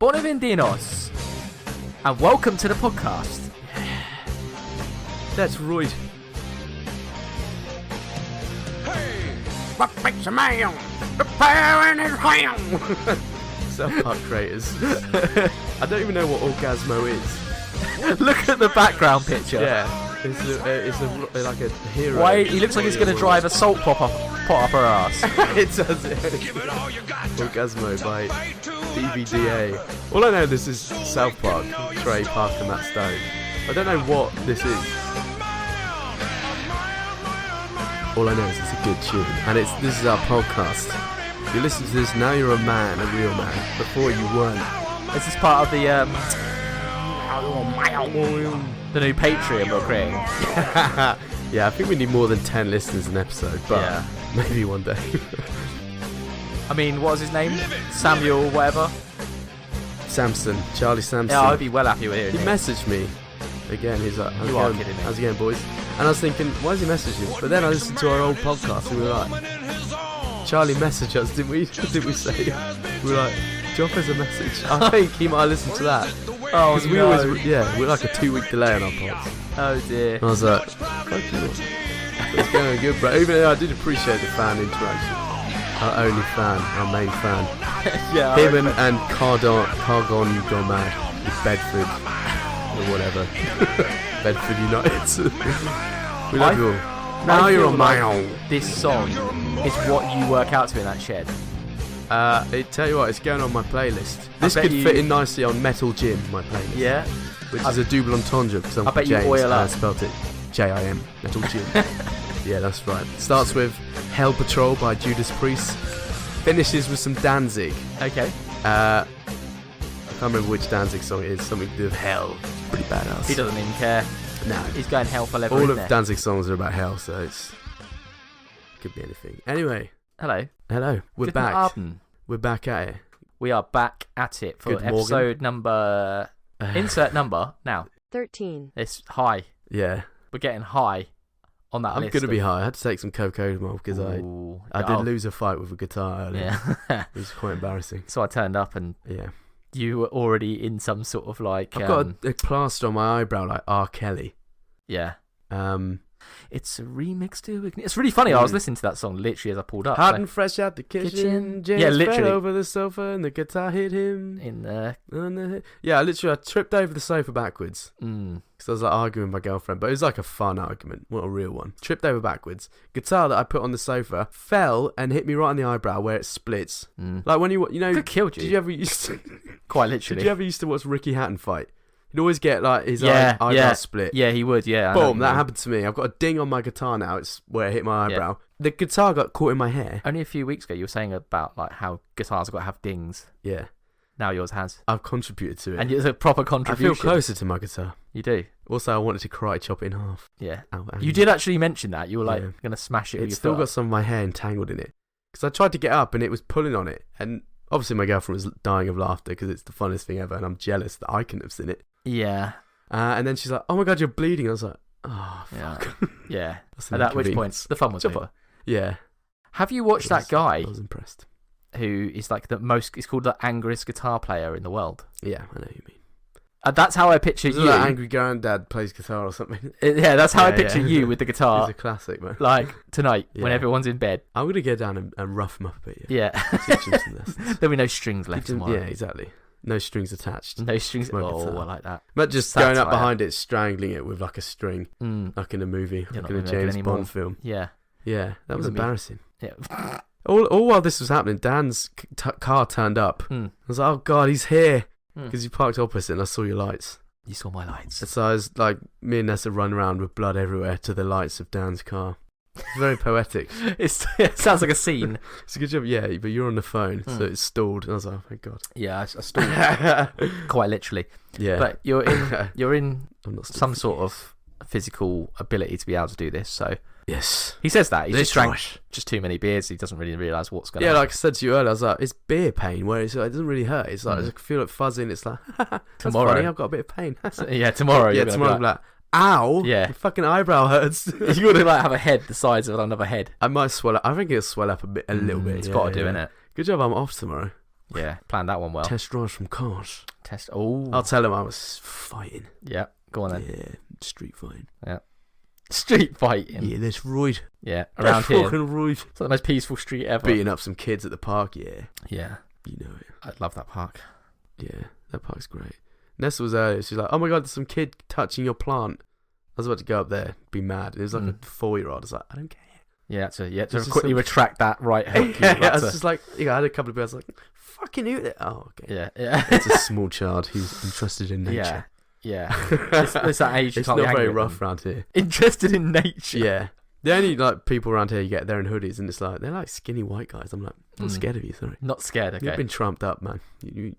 Bonavendinos, and welcome to the podcast. That's right. Hey, what makes a man preparing his hand? South Park creators. I don't even know what Orgasmo is. Look at the background picture. Yeah, it's like a hero. Why he looks like he's going to drive a salt pot up her ass. It does. Orgasmo by DVDA. All I know, this is South Park, Trey Parker and Matt Stone. I don't know what this is. All I know is it's a good tune, and this is our podcast. You listen to this now, you're a man, a real man. Before you weren't. This is part of the new Patreon we're creating. Yeah, I think we need more than 10 listeners an episode, but Yeah. maybe one day. I mean, what was his name? Samuel, whatever. Samson, Charlie Samson. Yeah, I'd be well happy with hearing He it. messaged me again. He's like, You are kidding me. How's it going, boys? And I was thinking, why is he messaging? But then I listened to our old podcast and we were like, Charlie messaged us, didn't we? Didn't we say? We were like, drop us a message. I think he might listen to that. Oh, Because we always, we're like a 2-week delay on our pods. Oh dear. And I was like, fuck you. It's going good, bro. Even though I did appreciate the fan interaction. Our only fan, our main fan. Yeah. Him and Cargon Go Mad with Bedford or whatever. Bedford United. We love you all. Now I you're feel on my like own. This song is what you work out to in that shed. Tell you what, it's going on my playlist. This bet could you- fit in nicely on Metal Gym, my playlist. Yeah. Which is a double entendre because I bet you James, oil and I up. spelt it J-I-M, Metal Gym. Yeah, that's right. Starts with Hell Patrol by Judas Priest. Finishes with some Danzig. Okay. I can't remember which Danzig song it is. Something to do with hell. It's pretty badass. He doesn't even care. No. He's going hell for leather. All in of there. Danzig's songs are about hell, so it's could be anything. Anyway, Hello. hello. We're Guten back. Abend. We're back at it. We are back at it for Good morning. episode number. Insert number now. 13. It's high. Yeah. We're getting high on that I'm list. gonna be high. I had to take some cocodamol because I did lose a fight with a guitar earlier. Yeah. It was quite embarrassing. So I turned up and Yeah. you were already in some sort of like. I've got a plaster on my eyebrow like R. Kelly. Yeah. Um, It's a remix to. It's really funny. I was listening to that song literally as I pulled up. hot so- and fresh out the kitchen. Kitchen. James Yeah, literally. fell over the sofa and the guitar hit him. in the. Yeah, I tripped over the sofa backwards. Mm. Because I was like arguing with my girlfriend, but it was like a fun argument, not a real one. Tripped over backwards. Guitar that I put on the sofa fell and hit me right on the eyebrow where it splits. Mm. Like when you know, Could killed you. did you ever used to, Quite did literally. you ever used to watch Ricky Hatton fight? He'd always get like his Yeah, eyebrow yeah. split. Yeah, he would. Yeah. I know what Boom, you that mean. happened to me. I've got a ding on my guitar now. It's where it hit my eyebrow. The guitar got caught in my hair. Only a few weeks ago, you were saying about like how guitars have got to have dings. Yeah, Now yours has, I've contributed to it. and it's a proper I contribution. feel closer to my guitar. You do. Also, I wanted to karate chop it in half. Yeah. Ow, ow. You did actually mention that. You were like Yeah. gonna smash it. with It's your still foot got up. some of my hair entangled in it. Because I tried to get up and it was pulling on it. And obviously my girlfriend was dying of laughter because it's the funniest thing ever. And I'm jealous that I couldn't have seen it. Yeah. And then she's like, oh my God, you're bleeding. I was like, oh, Yeah. fuck. Yeah. That's And an at which point inconvenience. the fun was Chopper. over. Yeah. Have you watched that guy I was impressed. who is like the most? He's called the angriest guitar player in the world. Yeah, I know what you mean. That's how I picture Is you. it like Angry Granddad plays guitar or something? Yeah, that's how I Yeah, picture yeah. you with the It's guitar. a classic, man. Like tonight when Yeah. everyone's in bed. I'm going to go down and rough him up a bit. Yeah. Yeah. Teach him some lessons. There'll be no strings left Teach him- tomorrow. yeah, exactly. No strings attached. No strings. My Oh, guitar. I like that. But just going up Satire. behind it, strangling it with like a string, Mm. like in a movie, You're like not in a gonna make it James anymore. Bond film. Yeah. Yeah, that was Wasn't me. embarrassing. Yeah. All while this was happening, Dan's car turned up. Mm. I was like, oh God, he's here. Mm. Because you parked opposite and I saw your lights. You saw my lights. And so I was like, me and Nessa run around with blood everywhere to the lights of Dan's car. It's very poetic. It sounds like a scene. It's a good job, yeah, but you're on the phone, so Mm. it's stalled. And I was like, oh my God. Yeah, I stalled quite literally. Yeah. But you're in I'm not some stalled. sort of physical ability to be able to do this. So Yes. he says that he This just drank right. just too many beers. He doesn't really realise what's going Yeah, on. like I said to you earlier, I was like, it's beer pain, where it doesn't really hurt. It's like, I just feel like fuzzing. It's like, that's Tomorrow. funny, I've got a bit of pain. Yeah, tomorrow. Yeah, you're gonna tomorrow I'll be be like, ow, Yeah. your fucking eyebrow hurts. you're gonna like have a head the size of another head. I might swell up. I think it'll swell up a little bit. It's Yeah, got to do, yeah. innit? Good job I'm off tomorrow. Yeah, planned that one well. Test drives from cars. Oh. I'll tell him I was fighting. Yeah, go on then. Yeah, street fighting. Yeah. Street fighting. Yeah, that's right. Yeah, around That's here. fucking right. It's like the most peaceful street ever. Beating up some kids at the park, yeah. Yeah. You know it. I love that park. Yeah, that park's great. Nessa was earlier. She's like, oh my God, there's some kid touching your plant. I was about to go up there, be mad. It was like a 4-year-old. I was like, I don't care. Yeah, so This to is quickly some- retract that right hook. I was just like, I had a couple of people. I was like, fucking who? Oh, okay. Yeah. It's a small child who's interested in nature. Yeah. It's that age you It's can't be not angry very at rough them. around here. Interested in nature. Yeah. The only like people around here you get there in hoodies and it's like they're like skinny white guys. I'm like, I'm not scared of you, sorry. Not scared, okay. You've been trumped up, man. You're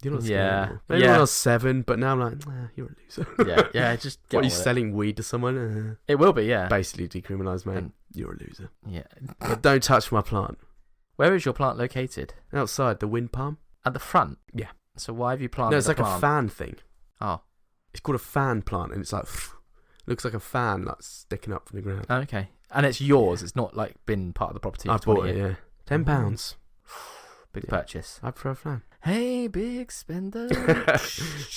not scared Yeah. anymore. Maybe when I was 7, but now I'm like, nah, you're a loser. Yeah, just get What, are on you with it. selling weed to someone? It will be, yeah. Basically decriminalised, mate. And- You're a loser. Yeah. But don't touch my plant. Where is your plant located? Outside, the wind palm. At the front? Yeah. So why have you planted No, it's the like plant? a fan thing. Oh. It's called a fan plant, and it's like looks like a fan like sticking up from the ground. Okay. And it's yours. It's not like been part of the property. I for 20 bought it. years. Yeah, £10. Big Yeah. purchase. I prefer a fan. Hey, big spender.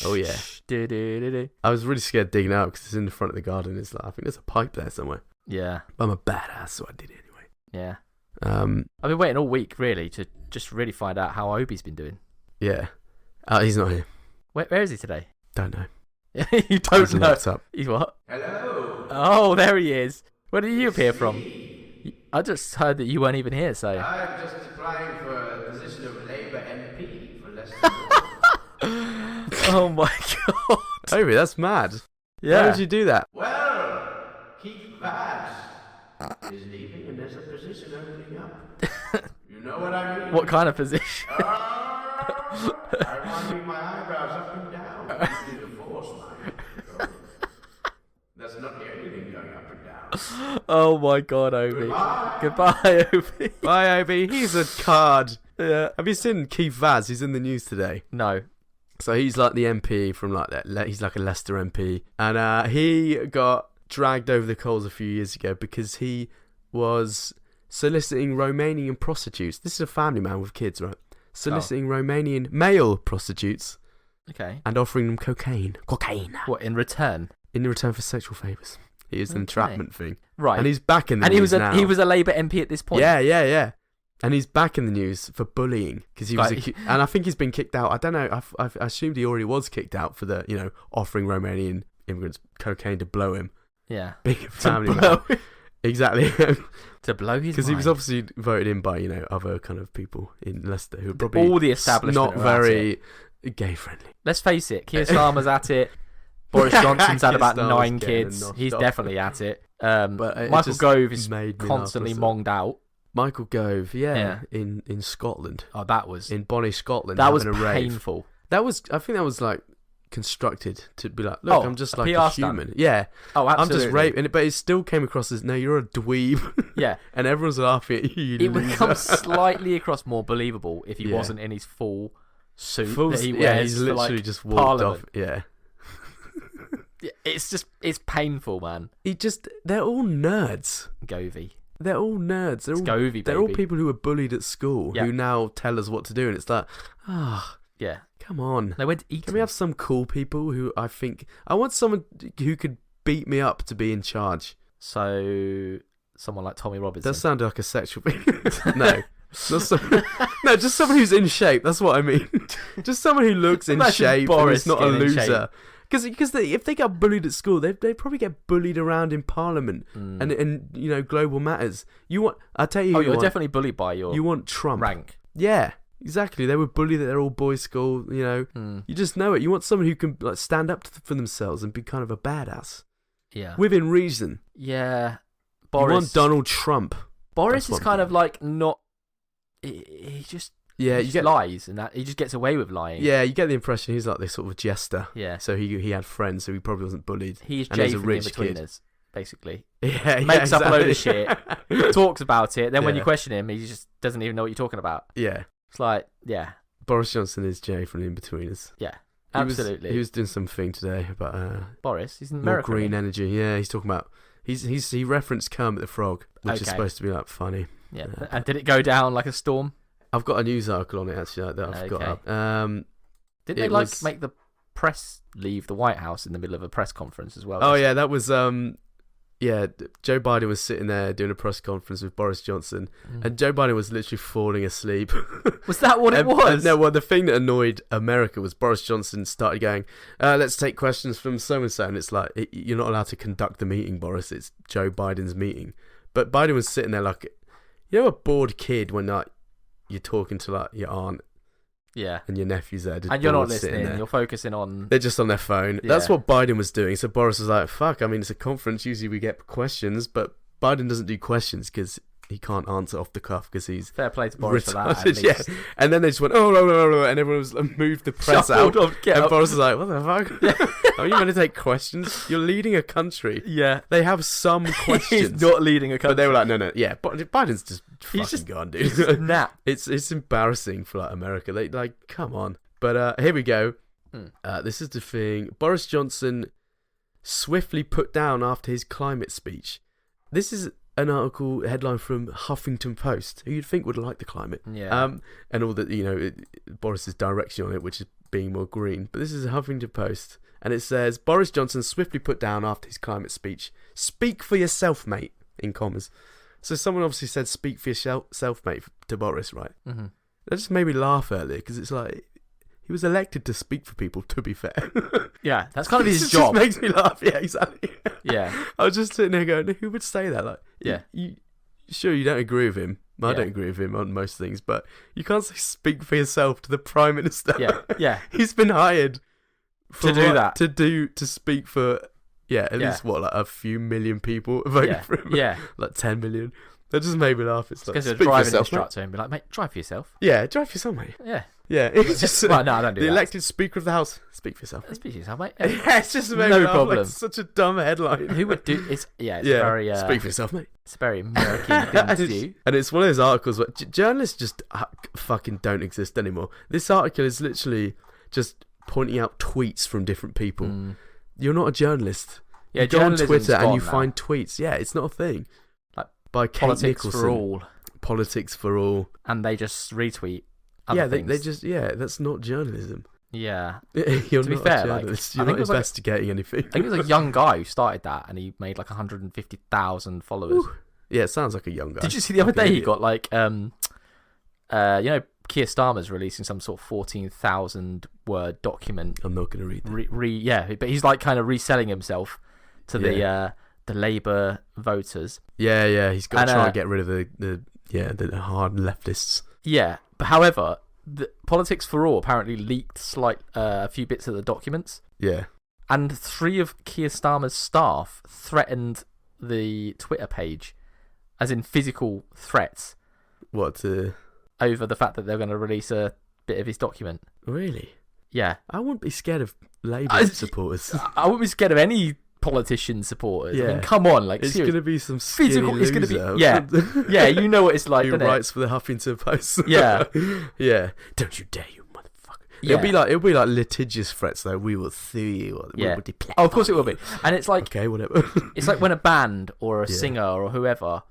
Oh yeah. Do. I was really scared digging out because it's in the front of the garden. It's like I think there's a pipe there somewhere. Yeah. But I'm a badass, so I did it anyway. Yeah. Um, I've been waiting all week, really, to just really find out how Obi's been doing. yeah. He's not here. Where is he today? Don't know. You don't He's know. locked up. He's what? Hello. Oh, there he is. Where did you appear from? I just heard that you weren't even here, so. I'm just applying for a position of Labour MP for Leicester. Oh my god. Obi, that's mad. Why Yeah. would you do that? Well, Keith Vance is leaving and there's a position opening up. You know what I mean? What kind of position? I want to move my eyebrows up and down. You do the force line. There's not anything going up and down. Oh my god, Obi. Goodbye, Obi. Bye, Obi. He's a card. Yeah. Have you seen Keith Vaz? He's in the news today. No. So he's like the MP from like that. He's like a Leicester MP, and he got dragged over the coals a few years ago because he was soliciting Romanian prostitutes. This is a family man with kids, right? Soliciting Romanian male prostitutes Okay. and offering them cocaine What, in return? in return for sexual favours. It was an Okay. entrapment thing, Right. and he's back in the And news now. he was a Labour MP at this point. Yeah. And he's back in the news for bullying because he was, Right. and I think he's been kicked out. I don't know. I assumed he already was kicked out for the, offering Romanian immigrants cocaine to blow him. Yeah. Big family to blow, man. Exactly. to blow his Because he was mind. obviously voted in by other kind of people in Leicester who are probably All the establishment not are at very gay friendly. Let's face it, Keir Starmer's at it. Boris Johnson's had Keir about Starmer's 9 getting kids. knocked He's off. definitely at it. But it Michael just Gove is made me constantly laugh, wasn't it? monged out. Michael Gove, Yeah. in Scotland, Oh, that was in Bonnie, Scotland, that was having a rave. painful. I think that was like constructed to be like, look, Oh, I'm just a like PR a stunt. human. Yeah, Oh, I'm absolutely. just raping it, but it still came across as, no, you're a dweeb, Yeah, and everyone's laughing at you. it would loser. come slightly across more believable if he Yeah. wasn't in his full suit Full- that he wears. yeah, he's for, literally like, just walked Parliament. off. Yeah, It's painful, man. they're all nerds. Govey. They're all nerds. They're It's all, Govey, they're all baby. people who were bullied at school Yeah. who now tell us what to do, and it's like, Yeah. come on. They went to eat. Can we have some cool people who I want someone who could beat me up to be in charge. So someone like Tommy Robinson. That sounded like a sexual thing. No. No, just someone who's in shape. That's what I mean. Just someone who looks in Imagine shape and Boris is not a getting in shape. loser. Because if they get bullied at school, they probably get bullied around in Parliament and global matters. I tell you, Oh, who you you're want. definitely bullied by your You want Trump. rank. Yeah, exactly. They were bullied at their all boys school. You just know it. You want someone who can like stand up for themselves and be kind of a badass Yeah. within reason. Yeah. You want Boris. Donald Trump. Boris That's is what I'm kind of like not. He just Yeah, he you just get lies and that he just gets away with lying. Yeah, you get the impression he's like this sort of jester. Yeah. So he had friends, so he probably wasn't bullied. He's and Jay he's a from the rich kid. In-Betweeners, basically. Yeah, Makes up a load of exactly. shit, talks about it, then when Yeah. you question him, he just doesn't even know what you're talking about. Yeah, It's like, yeah, Boris Johnson is Jay from the In-Betweeners. yeah, He absolutely. was doing something today about Boris, he's in more America. green energy. Yeah, he's talking about he referenced Kermit the Frog, which is Okay. supposed to be like funny. Yeah, and did it go down like a storm? I've got a news article on it actually that I've got up. Didn't they make the press leave the White House in the middle of a press conference as well? Oh yeah, that was Joe Biden was sitting there doing a press conference with Boris Johnson, and Joe Biden was literally falling asleep. Was that what it was? No, well, the thing that annoyed America was Boris Johnson started going, let's take questions from so-and-so, and it's like, you're not allowed to conduct the meeting, Boris. It's Joe Biden's meeting. But Biden was sitting there like, you know, a bored kid when like you're talking to like your aunt. Yeah. And your nephew's there. And you're not listening. You're focusing on... They're just on their phone. Yeah. That's what Biden was doing. So Boris was like, fuck, I mean, it's a conference. Usually we get questions, but Biden doesn't do questions because he can't answer off the cuff because he's... Fair play to Boris retarded, for that, at least. Yeah. And then they just went, oh, no, no, no, and everyone was moved the press out. And Boris was like, what the fuck? Are you going to take questions? You're leading a country. Yeah. They have some questions. He's not leading a country. But they were like, no, no, yeah. But Biden's just fucking gone, dude. He's just nap. It's embarrassing for like America. They like, come on. But here we go. This is the thing. Boris Johnson swiftly put down after his climate speech. This is an article headline from Huffington Post, who you'd think would like the climate. Yeah. And all that, you know, Boris's direction on it, which is being more green. But this is a Huffington Post, and it says, Boris Johnson swiftly put down after his climate speech. Speak for yourself, mate, in commas. So someone obviously said, speak for yourself, mate, to Boris, right? Mm-hmm. That just made me laugh earlier, because it's like... He was elected to speak for people, to be fair. Yeah, that's kind of his It just job. makes me laugh. Yeah, exactly. Yeah. I was just sitting there going, who would say that? Like, yeah. Sure, you don't agree with him. I don't agree with him on most things, but you can't say speak for yourself to the Prime Minister. Yeah, yeah. He's been hired to do that. To speak for, at least, what, like a few million people voting for him? Yeah. Like 10 million. That just made me laugh. It's like, speak for yourself, instructor and be like, mate, drive for yourself. Yeah, drive for yourself, mate. Yeah. Yeah, it's just well, no, I don't do the that. elected Speaker of the House. Speak for yourself. Speak for yourself, mate. Yeah, it's just no problem. Like, such a dumb headline. Who would do? It's very. Speak for yourself, mate. It's a very American thing to do. And it's one of those articles where journalists just fucking don't exist anymore. This article is literally just pointing out tweets from different people. You're not a journalist. Yeah, you go on Twitter and you now. find tweets. Yeah, it's not a thing. Like by Kate Politics Nicholson. for all. Politics for all. And they just retweet. They just that's not journalism. Yeah. You're to be not fair, a journalist. like, You're not investigating anything. I think it was a young guy who started that, and he made like 150,000 followers. Ooh. Yeah, it sounds like a young guy. Did you see the other day he got like you know, Keir Starmer's releasing some sort of 14,000 word document. I'm not going to read that. But he's like kind of reselling himself to the Labour voters. Yeah, he's got to try and get rid of the hard leftists. Yeah, but however, the Politics for All apparently leaked a few bits of the documents. Yeah. And 3 of Keir Starmer's staff threatened the Twitter page, as in physical threats. What? Over the fact that they're going to release a bit of his document. Really? Yeah. I wouldn't be scared of Labour supporters. I wouldn't be scared of any politician supporters. Yeah. I mean, come on, like, it's going to be some physical. Loser. It's going to be yeah. You know what it's like. Who writes for the Huffington Post? Yeah, yeah. Don't you dare, you motherfucker! Yeah. It'll be like litigious threats though. We will sue you. We will of course it will be. And it's like okay, whatever. It's like when a band or a singer or whoever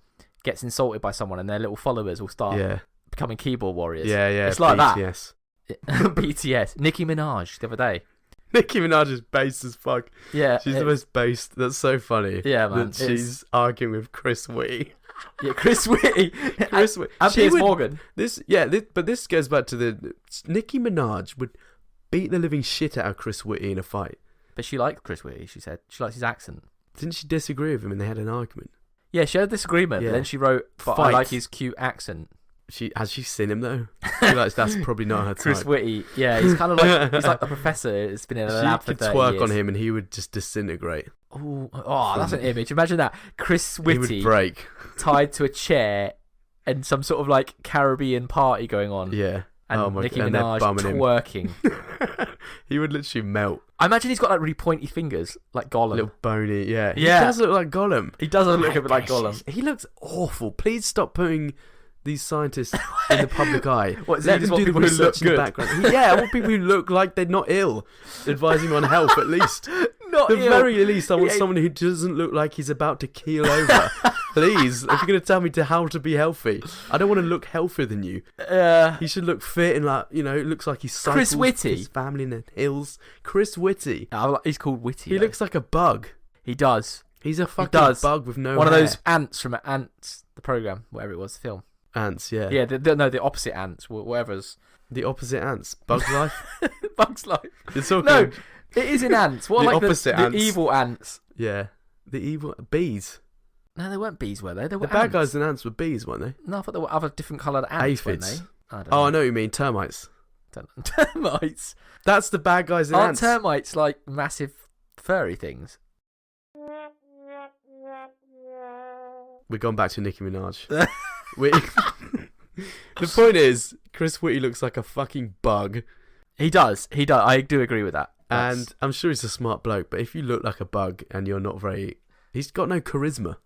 gets insulted by someone, and their little followers will start becoming keyboard warriors. Yeah. It's like BTS. that. BTS. Nicki Minaj the other day. Nicki Minaj is based as fuck. Yeah. She's the most based. That's so funny. Yeah, man. That she's arguing with Chris Witty. Yeah, Chris Witty. Chris Witty. And Piers Morgan. But this goes back to the... Nicki Minaj would beat the living shit out of Chris Witty in a fight. But she liked Chris Witty, she said. She likes his accent. Didn't she disagree with him and they had an argument? Yeah, she had a disagreement, but then she wrote, but I like his cute accent. Has she seen him though? She likes that's probably not her type. Chris Witty, yeah, he's kind of like he's like the professor. It's been in a lab for 30 years. She could twerk on him and he would just disintegrate. Oh, that's an image. Imagine that. Chris Witty he would break, tied to a chair, and some sort of like Caribbean party going on. Yeah, and Nicki Minaj twerking. He would literally melt. I imagine he's got like really pointy fingers, like Gollum. Little bony, yeah. He does look like Gollum. He does look a bit like Gollum. He looks awful. Please stop putting these scientists in the public eye. What, let them do the research in the background. Yeah, I want people who look like they're not ill, advising on health at least. Not the ill. very least, I want someone who doesn't look like he's about to keel over. Please, if you're going to tell me how to be healthy, I don't want to look healthier than you. He should look fit and like, it looks like he's cycles Chris Witty. with his family in the hills. Chris Witty. He's called Witty. He looks like a bug. He does. He's a fucking bug with no One hair. of those ants from Ants, the program, whatever it was, the film. Ants, yeah. Yeah, the opposite ants, whatever's. The opposite ants. Bug's Life. Bug's Life. It's all No, good. it is in ants. What The like opposite the ants. evil ants? Yeah. The evil bees. No, they weren't bees, were they? They were The bad ants. guys and ants were bees, weren't they? No, I thought there were other different coloured ants, weren't Aphids. they? I don't Oh, know. I know what you mean. Termites. Termites. That's the bad guys and Aren't ants. termites like massive furry things? We're going back to Nicki Minaj. The point is, Chris Whitty looks like a fucking bug. He does. I do agree with that. And I'm sure he's a smart bloke, but if you look like a bug and you're not very... He's got no charisma.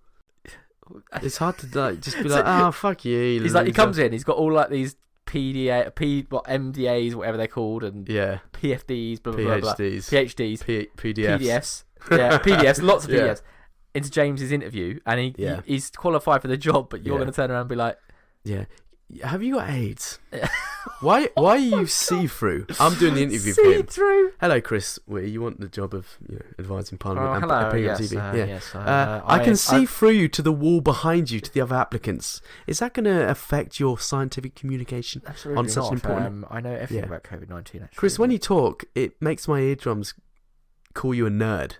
It's hard to just be like, oh, fuck you. He's like, he comes in, he's got all like these MDAs, whatever they're called, and PFDs, blah, blah, blah, blah. PhDs. PDFs. PDFs. Yeah, PDFs, lots of PDFs. Yeah. Into James's interview, and he's qualified for the job, but you're going to turn around and be like... Yeah. Have you got AIDS? Why are you see-through? I'm doing the interview for him. See-through? Hello, Chris. You want the job of advising Parliament and hello. appearing Yes, on TV? yes. I can see through you to the wall behind you to the other applicants. Is that going to affect your scientific communication Absolutely on such not. an important... I know everything about COVID-19, actually. Chris, when you talk, it makes my eardrums call you a nerd.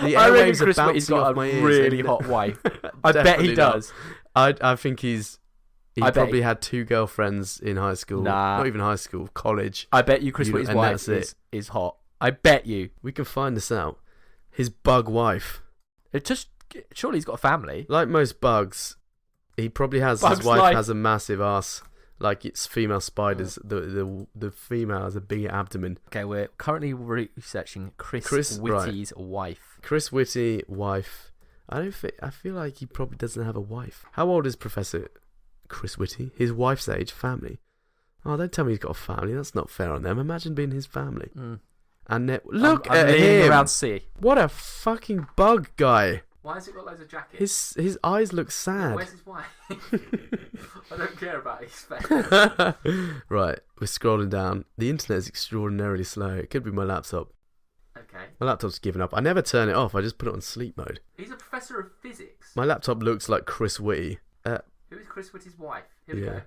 The I reckon airwaves are Chris Whitty's bouncing got off a my ears. really hot wife. I bet he does. I think he I bet probably had 2 girlfriends in high school. Nah. Not even high school, college. I bet you Chris Whitty's and wife that's is hot. I bet you. We can find this out. His bug wife. Surely he's got a family. Like most bugs, he probably has... Bug's his wife life. has a massive ass. Like it's female spiders. The female has a big abdomen. Okay, we're currently researching Chris Whitty's wife. Chris Whitty, wife. I feel like he probably doesn't have a wife. How old is Professor Chris Whitty? His wife's age, family. Oh, don't tell me he's got a family. That's not fair on them. Imagine being his family. And look I'm at leaning him. around C. What a fucking bug guy. Why has he got loads of jackets? His eyes look sad. Where's his wife? I don't care about his face. Right, we're scrolling down. The internet is extraordinarily slow. It could be my laptop. Okay. My laptop's given up. I never turn it off. I just put it on sleep mode. He's a professor of physics. My laptop looks like Chris Whitty. Who is Chris Whitty's wife? Here we go.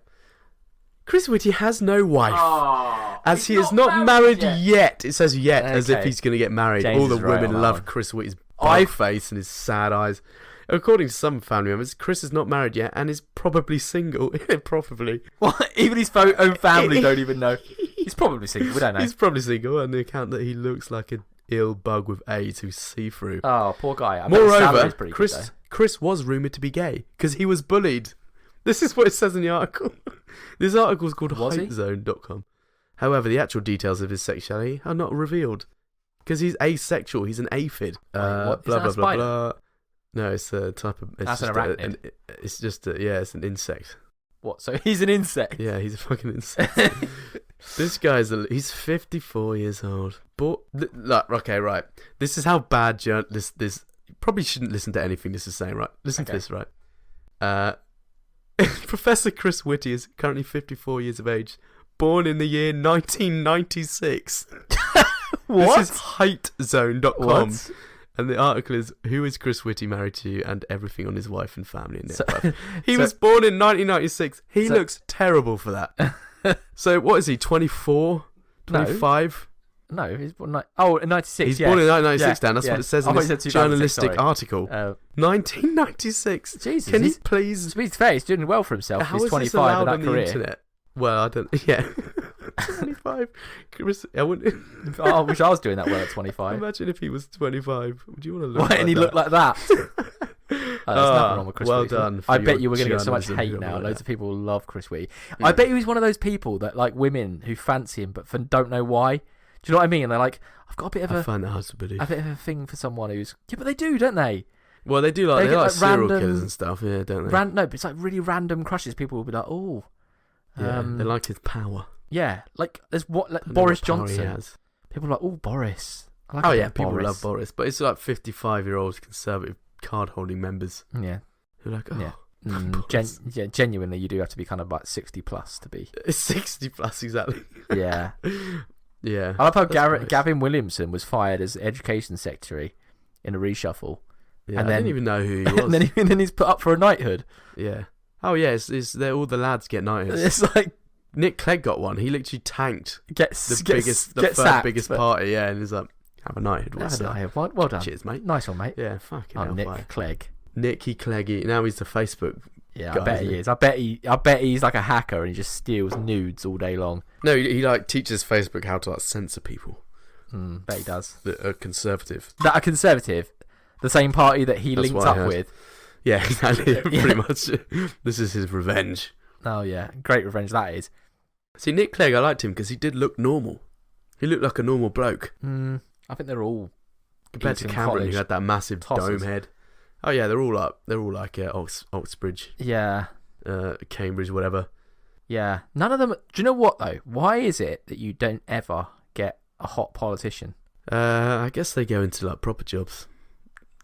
Chris Whitty has no wife. Oh, as he is not married yet. yet. It says yet, as if he's going to get married. James All the is right women on that love one. Chris Whitty's bug face and his sad eyes. According to some family members, Chris is not married yet and is probably single. Probably. What? Even his own family don't even know. He's probably single. We don't know. He's probably single on the account that he looks like an ill bug with AIDS who's see-through. Oh, poor guy. I bet his Moreover, salary's pretty good, though. Chris was rumoured to be gay because he was bullied. This is what it says in the article. This article is called HateZone.com. However, the actual details of his sexuality are not revealed because he's asexual. He's an aphid. What? Blah, Is that blah, a blah, spider? blah. No, it's a type of... That's an arachnid. It's an insect. What? So he's an insect? Yeah, he's a fucking insect. This guy's... he's 54 years old. But... Look, okay, right. This is how bad this... You probably shouldn't listen to anything this is saying, right? Listen to this, right? Professor Chris Whitty is currently 54 years of age, born in the year 1996. What? This is HateZone.com. What? And the article is, who is Chris Whitty married to, and everything on his wife and family. And he was born in 1996. He looks terrible for that. So what is he, 24? 25? No, he's born in 96. He's born in 1996, Dan. That's what it says in this journalistic article. 1996. Jesus. Can you please... To be fair, he's doing well for himself. How He's is 25 this allowed in that on the career. internet? Well, I don't... Yeah. 25. Chris, I wouldn't... Oh, I wish I was doing that well at 25. Imagine if he was 25. Would you want to look Why didn't he look like that? There's nothing wrong with Chris well Whitty. done. I bet you we're going to get so much hate now. Loads of people love Chris Whitty. I bet you he's one of those people that like women who fancy him but don't know why. Do you know what I mean? And they're like, I've got a bit of I find that hard to believe. a bit of a thing for someone who's... Yeah, but they do, don't they? Well, they do like... They get, like like, serial random- killers and stuff, yeah, don't they? No, but it's like really random crushes. People will be like, oh... Yeah, they like his power. Yeah, like there's I don't know Boris what power he Johnson. has. People are like, oh, Boris. I like Oh a bit yeah, of people Boris. love Boris, but it's like 55-year-old conservative card-holding members. Yeah. Who are like, oh. Yeah. Genuinely, you do have to be kind of like 60 plus to be. 60 plus, exactly. Yeah. Yeah. I love how Nice. Gavin Williamson was fired as Education Secretary in a reshuffle. Yeah, and I then- didn't even know who he was. and then he's put up for a knighthood. Yeah. Oh, yeah, it's all the lads get knights. It's like, Nick Clegg got one. He literally tanked the third sacked, biggest but- party, yeah, and he's like, have a knighthood. What's Yeah, that? well done. Cheers, mate. Nice one, mate. Yeah, fucking Oh, hell. Nick Clegg. Nicky Cleggy. Now he's the Facebook. Yeah, guy, I bet isn't he he? is. I bet he's like a hacker and he just steals nudes all day long. No, he like teaches Facebook how to like censor people Bet he does. that are conservative. That are conservative, the same party that he That's linked what I up heard. with. Yeah, exactly. Yeah. Pretty much. This is his revenge. Oh yeah, great revenge that is. See, Nick Clegg, I liked him because he did look normal. He looked like a normal bloke I think they're all compared to Eton Cameron, College who had that massive tossers. dome head. Oh yeah, they're all like Oxbridge, yeah. Cambridge, whatever. Yeah, none of them. Do you know what though? Why is it that you don't ever get a hot politician? I guess they go into like proper jobs.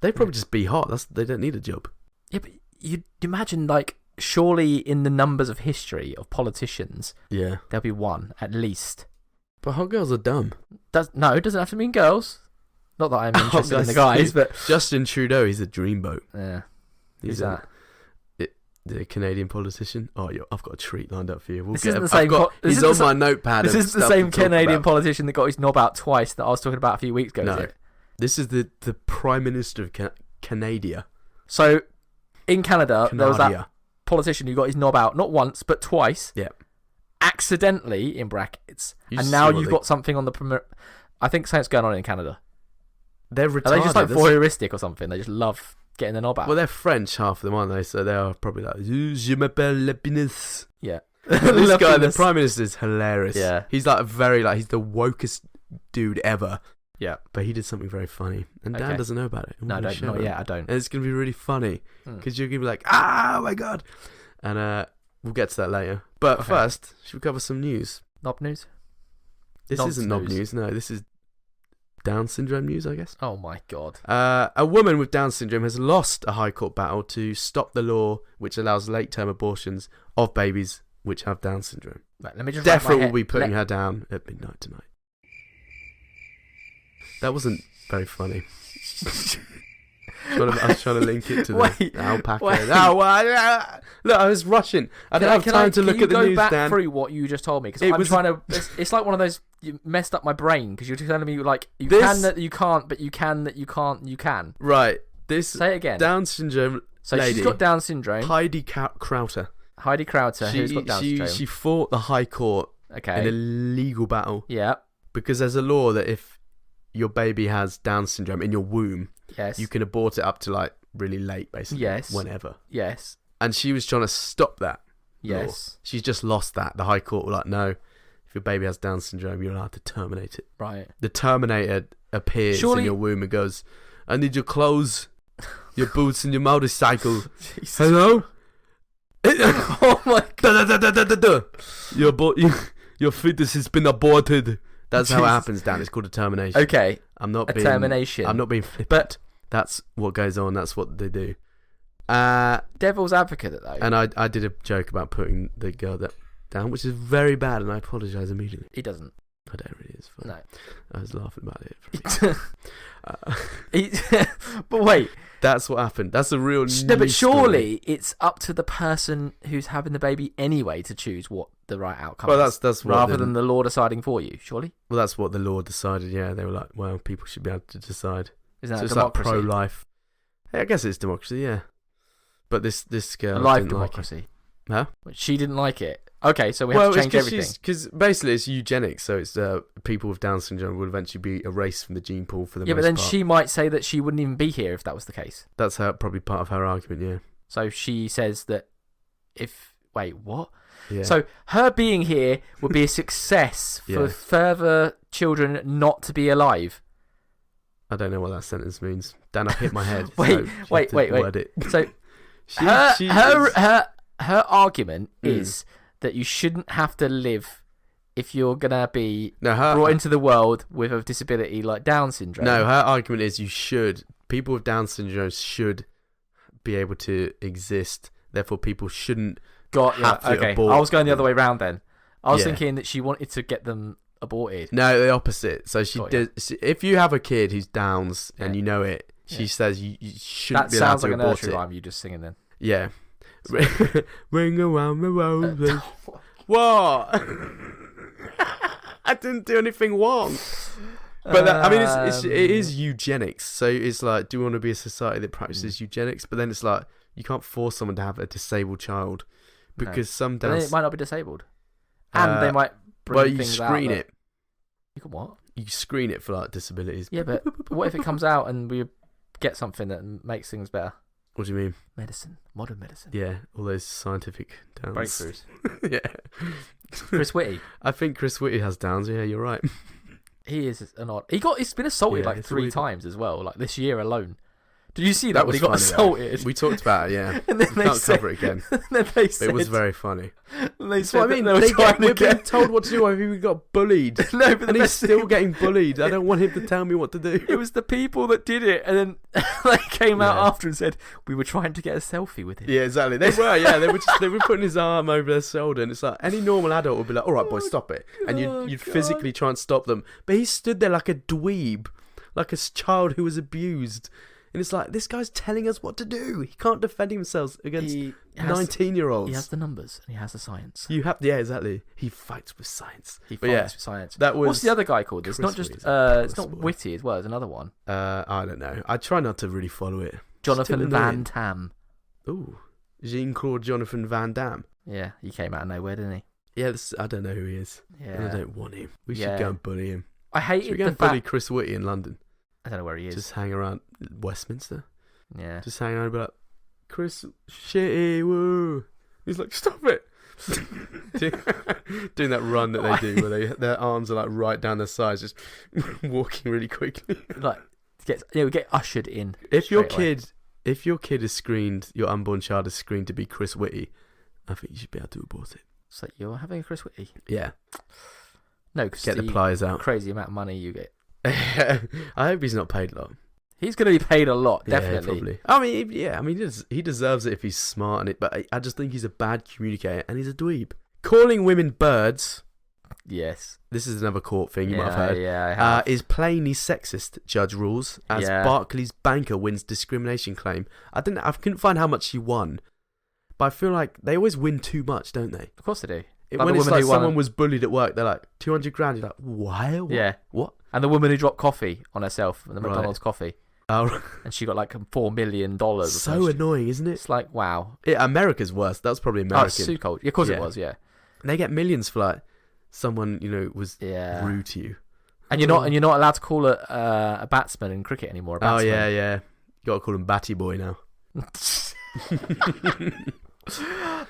They probably just be hot. They don't need a job. Yeah, but you imagine like surely in the numbers of history of politicians Yeah, there'll be one at least. but hot girls are dumb. No, it doesn't have to mean girls. Not that I'm interested in the That's- guys, but Justin Trudeau, he's a dreamboat. yeah. He's Who's that? The Canadian politician. Oh, I've got a treat lined up for you. This isn't the same He's this on isn't my notepad. This of is the stuff same to talk Canadian about. politician that got his knob out twice that I was talking about a few weeks ago. No. Is it? This is the Prime Minister of Canada. So in Canada, there was that Canada. politician who got his knob out not once but twice. Yeah. Accidentally in brackets, You and see now what you've they- got something on the. I think something's going on in Canada. They're retarded. Are they just like That's- voyeuristic or something? They just love getting the knob out. Well, they're French, half of them, aren't they? So they are probably like, je m'appelle l'épinesse. yeah. This guy, the Loveliness. Prime Minister, is hilarious. Yeah. He's like he's the wokest dude ever. Yeah. But he did something very funny. And Dan Okay. doesn't know about it. I'm No, gonna don't. show Not him. yet. I don't. And it's going to be really funny. Hmm. Because you're going to be like, oh my God. And we'll get to that later. But Okay. first, should we cover some news? Knob news. This Nonce isn't knob news. news. No, this is Down syndrome news, I guess. Oh my god. A woman with Down syndrome has lost a high court battle to stop the law which allows late-term abortions of babies which have Down syndrome. Right, let me just. wrap my DEFRA will head- be putting her down at midnight tonight. That wasn't very funny. I was trying to link it to Wait, the alpaca. wait. Look, I was rushing. I didn't have time to look at the Can you news, go back Dan. through what you just told me? Because It I'm was- trying to. It's like one of those. You messed up my brain because you're telling me like you This- can that you can't, but you can that you can't. You can. Right, this Say it again. Down syndrome So lady, she's got Down syndrome. Heidi Krauter. Heidi Krauter, who's got Down syndrome. She fought the High Court Okay. in a legal battle Yeah. because there's a law that if your baby has Down syndrome in your womb, Yes. you can abort it up to like really late, basically. Yes. Whenever. Yes. And she was trying to stop that. law. Yes. She's just lost that. The High Court were like, no, if your baby has Down syndrome, you're allowed to terminate it. Right. The Terminator appears Surely- in your womb and goes, I need your clothes, your boots, and your motorcycle. Jesus. Hello? Oh my god. Da, da, da, da, da, da. Your fetus has been aborted. That's how it Jesus. happens, Dan. It's called a termination. Okay. I'm not A being termination. I'm not being flippant. But That's what goes on. That's what they do. devil's advocate though. And I did a joke about putting the girl down, which is very bad, and I apologise immediately. He doesn't. I don't really. It's fine. No. I was laughing about it. He- but wait. That's what happened. That's a real news No, but story. surely it's up to the person who's having the baby anyway to choose what the right outcome Well, is. that's what rather the- than the law deciding for you, surely? Well, that's what the law decided. Yeah, they were like, well, people should be able to decide. Isn't So that it's like democracy? pro-life. Hey, I guess it's democracy. Yeah, but this girl Life didn't like it. democracy. Huh? But she didn't like it. Okay, so we have to change everything. Because basically it's eugenics, so it's people with Down syndrome will eventually be erased from the gene pool for the Yeah, most but then part. she might say that she wouldn't even be here if that was the case. That's probably part of her argument. Yeah. So she says that if... Wait, what? Yeah. So her being here would be a success for Yeah. further children not to be alive. I don't know what that sentence means. Dan, I've hit my head. Wait, so you have wait, to wait. word it. So She her argument Mm. is that you shouldn't have to live if you're gonna be no, brought into the world with a disability like Down syndrome. No, her argument is you should people with Down syndrome should be able to exist. Therefore, people shouldn't have to abort. I was going the other way round then. I was Yeah. thinking that she wanted to get them aborted. No, the opposite. So she Got ya. does. If you have a kid who's Downs and you know it, she says you shouldn't That be allowed sounds to like a abort nursery it. rhyme you just singing then. Yeah. Ring around the roses. What? I didn't do anything wrong. But I mean, it is eugenics. So it's like, do we want to be a society that practices eugenics? But then it's like, you can't force someone to have a disabled child because some But then Downs. it might not be disabled. And they might bring Well, you things screen out it. You can what? You screen it for like disabilities. Yeah, but what if it comes out and we get something that makes things better? What do you mean? Medicine. Modern medicine. Yeah, all those scientific Downs. Breakthroughs. Yeah. Chris Witty. I think Chris Witty has Downs. Yeah, you're right. He is an odd. He's been assaulted Yeah, like it's 3 weird. times as well, like this year alone. Did you see that, when was he got funny, assaulted? though. We talked about it, yeah. And then We they can't said, cover it again. then they But said, it was very funny. They That's said what I mean. that they were trying to We're being get. told what to do. I mean, we got bullied. No, but the And he's best still thing- getting bullied. I don't want him to tell me what to do. It was the people that did it, and then they came out Yeah. after and said we were trying to get a selfie with him. Yeah, exactly. They were, yeah. They were putting his arm over their shoulder, and it's like any normal adult would be like, "All right, boys, stop it," and you'd physically try and stop them. But he stood there like a dweeb, like a child who was abused, and it's like this guy's telling us what to do. He can't defend himself against He has- 19-year-olds. He has the numbers and he has the science. You have, yeah, exactly. He fights with science. He But fights yeah, with science. that was What's the other guy called? It's not Chris just. Witty's It's not boy. Witty as well. There's another one. I don't know. I try not to really follow it. Jonathan Still Van annoying. Tam. Ooh, Jean-Claude Jonathan Van Damme. Yeah, he came out of nowhere, didn't he? Yeah, I don't know who he is. And I Yeah. don't want him. We Yeah. should go and bully him. I Should we hated go the and bully fact. Chris Witty in London? I don't know where he is. Just hang around Westminster. Yeah. Just hang around and be like, Chris Shitty, woo. He's like, stop it. Doing that run that they do where their arms are like right down their sides, just walking really quickly. Like, we get ushered in. If your straight away. kid is screened, your unborn child is screened to be Chris Witty, I think you should be able to abort it. It's like you're having a Chris Witty. Yeah. No, because Get the pliers out. crazy amount of money you get. I hope he's not paid a lot. He's going to be paid a lot, Yeah, definitely. probably. I mean, he deserves it if he's smart in it, but I just think he's a bad communicator and he's a dweeb. Calling women birds, Yes. this is another court thing you yeah, might have heard, Yeah, I have. is plainly sexist, judge rules, as Yeah. Barclays banker wins discrimination claim. I couldn't find how much she won, but I feel like they always win too much, don't they? Of course they do. When the it's woman like who won- someone was bullied at work, they're like, 200 grand, you're like, why? What? Yeah. What? And the woman who dropped coffee on herself, the Right. McDonald's coffee, Oh, and she got like $4 million. Or so something. annoying, isn't it? It's like, wow. Yeah, America's worse. That's probably Oh, American. it's too cold. Yeah, of course Yeah. it was, yeah. They get millions for like someone was Yeah. rude to you. And you're not allowed to call a batsman in cricket anymore. A Oh batsman. yeah. You gotta call him Batty Boy now.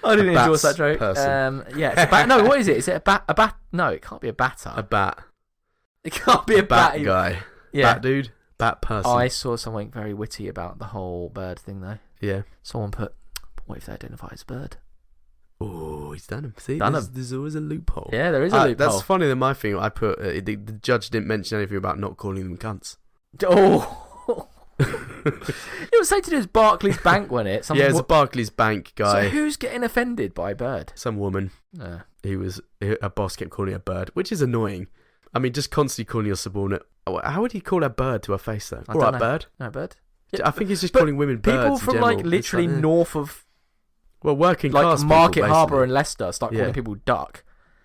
I didn't A endorse bats that joke. person. Yeah, it's a bat. No, what is it? Is it a bat? A bat? No, it can't be a batter. A bat. It can't be a bat bat. guy. Yeah. Bat dude. Bat person. I saw something very witty about the whole bird thing, though. Yeah. Someone put, "What if they identify as a bird?" Oh, he's done him. See, Done there's always a loophole. Yeah, there is a loophole. That's funny than my thing. I put the judge didn't mention anything about not calling them cunts. Oh. It was something to do with Barclays Bank, wasn't it? Yeah, it's a Barclays Bank guy. So who's getting offended by a bird? Some woman. Uh, A boss kept calling her bird, which is annoying. I mean, just constantly calling your subordinate. How would he call her bird to her face though? I All don't right, know. bird. No, bird. I think he's just But calling women birds. People in from general. like It's literally like, north of well, working like class Market people, Harbour basically. and Leicester start calling Yeah. people duck.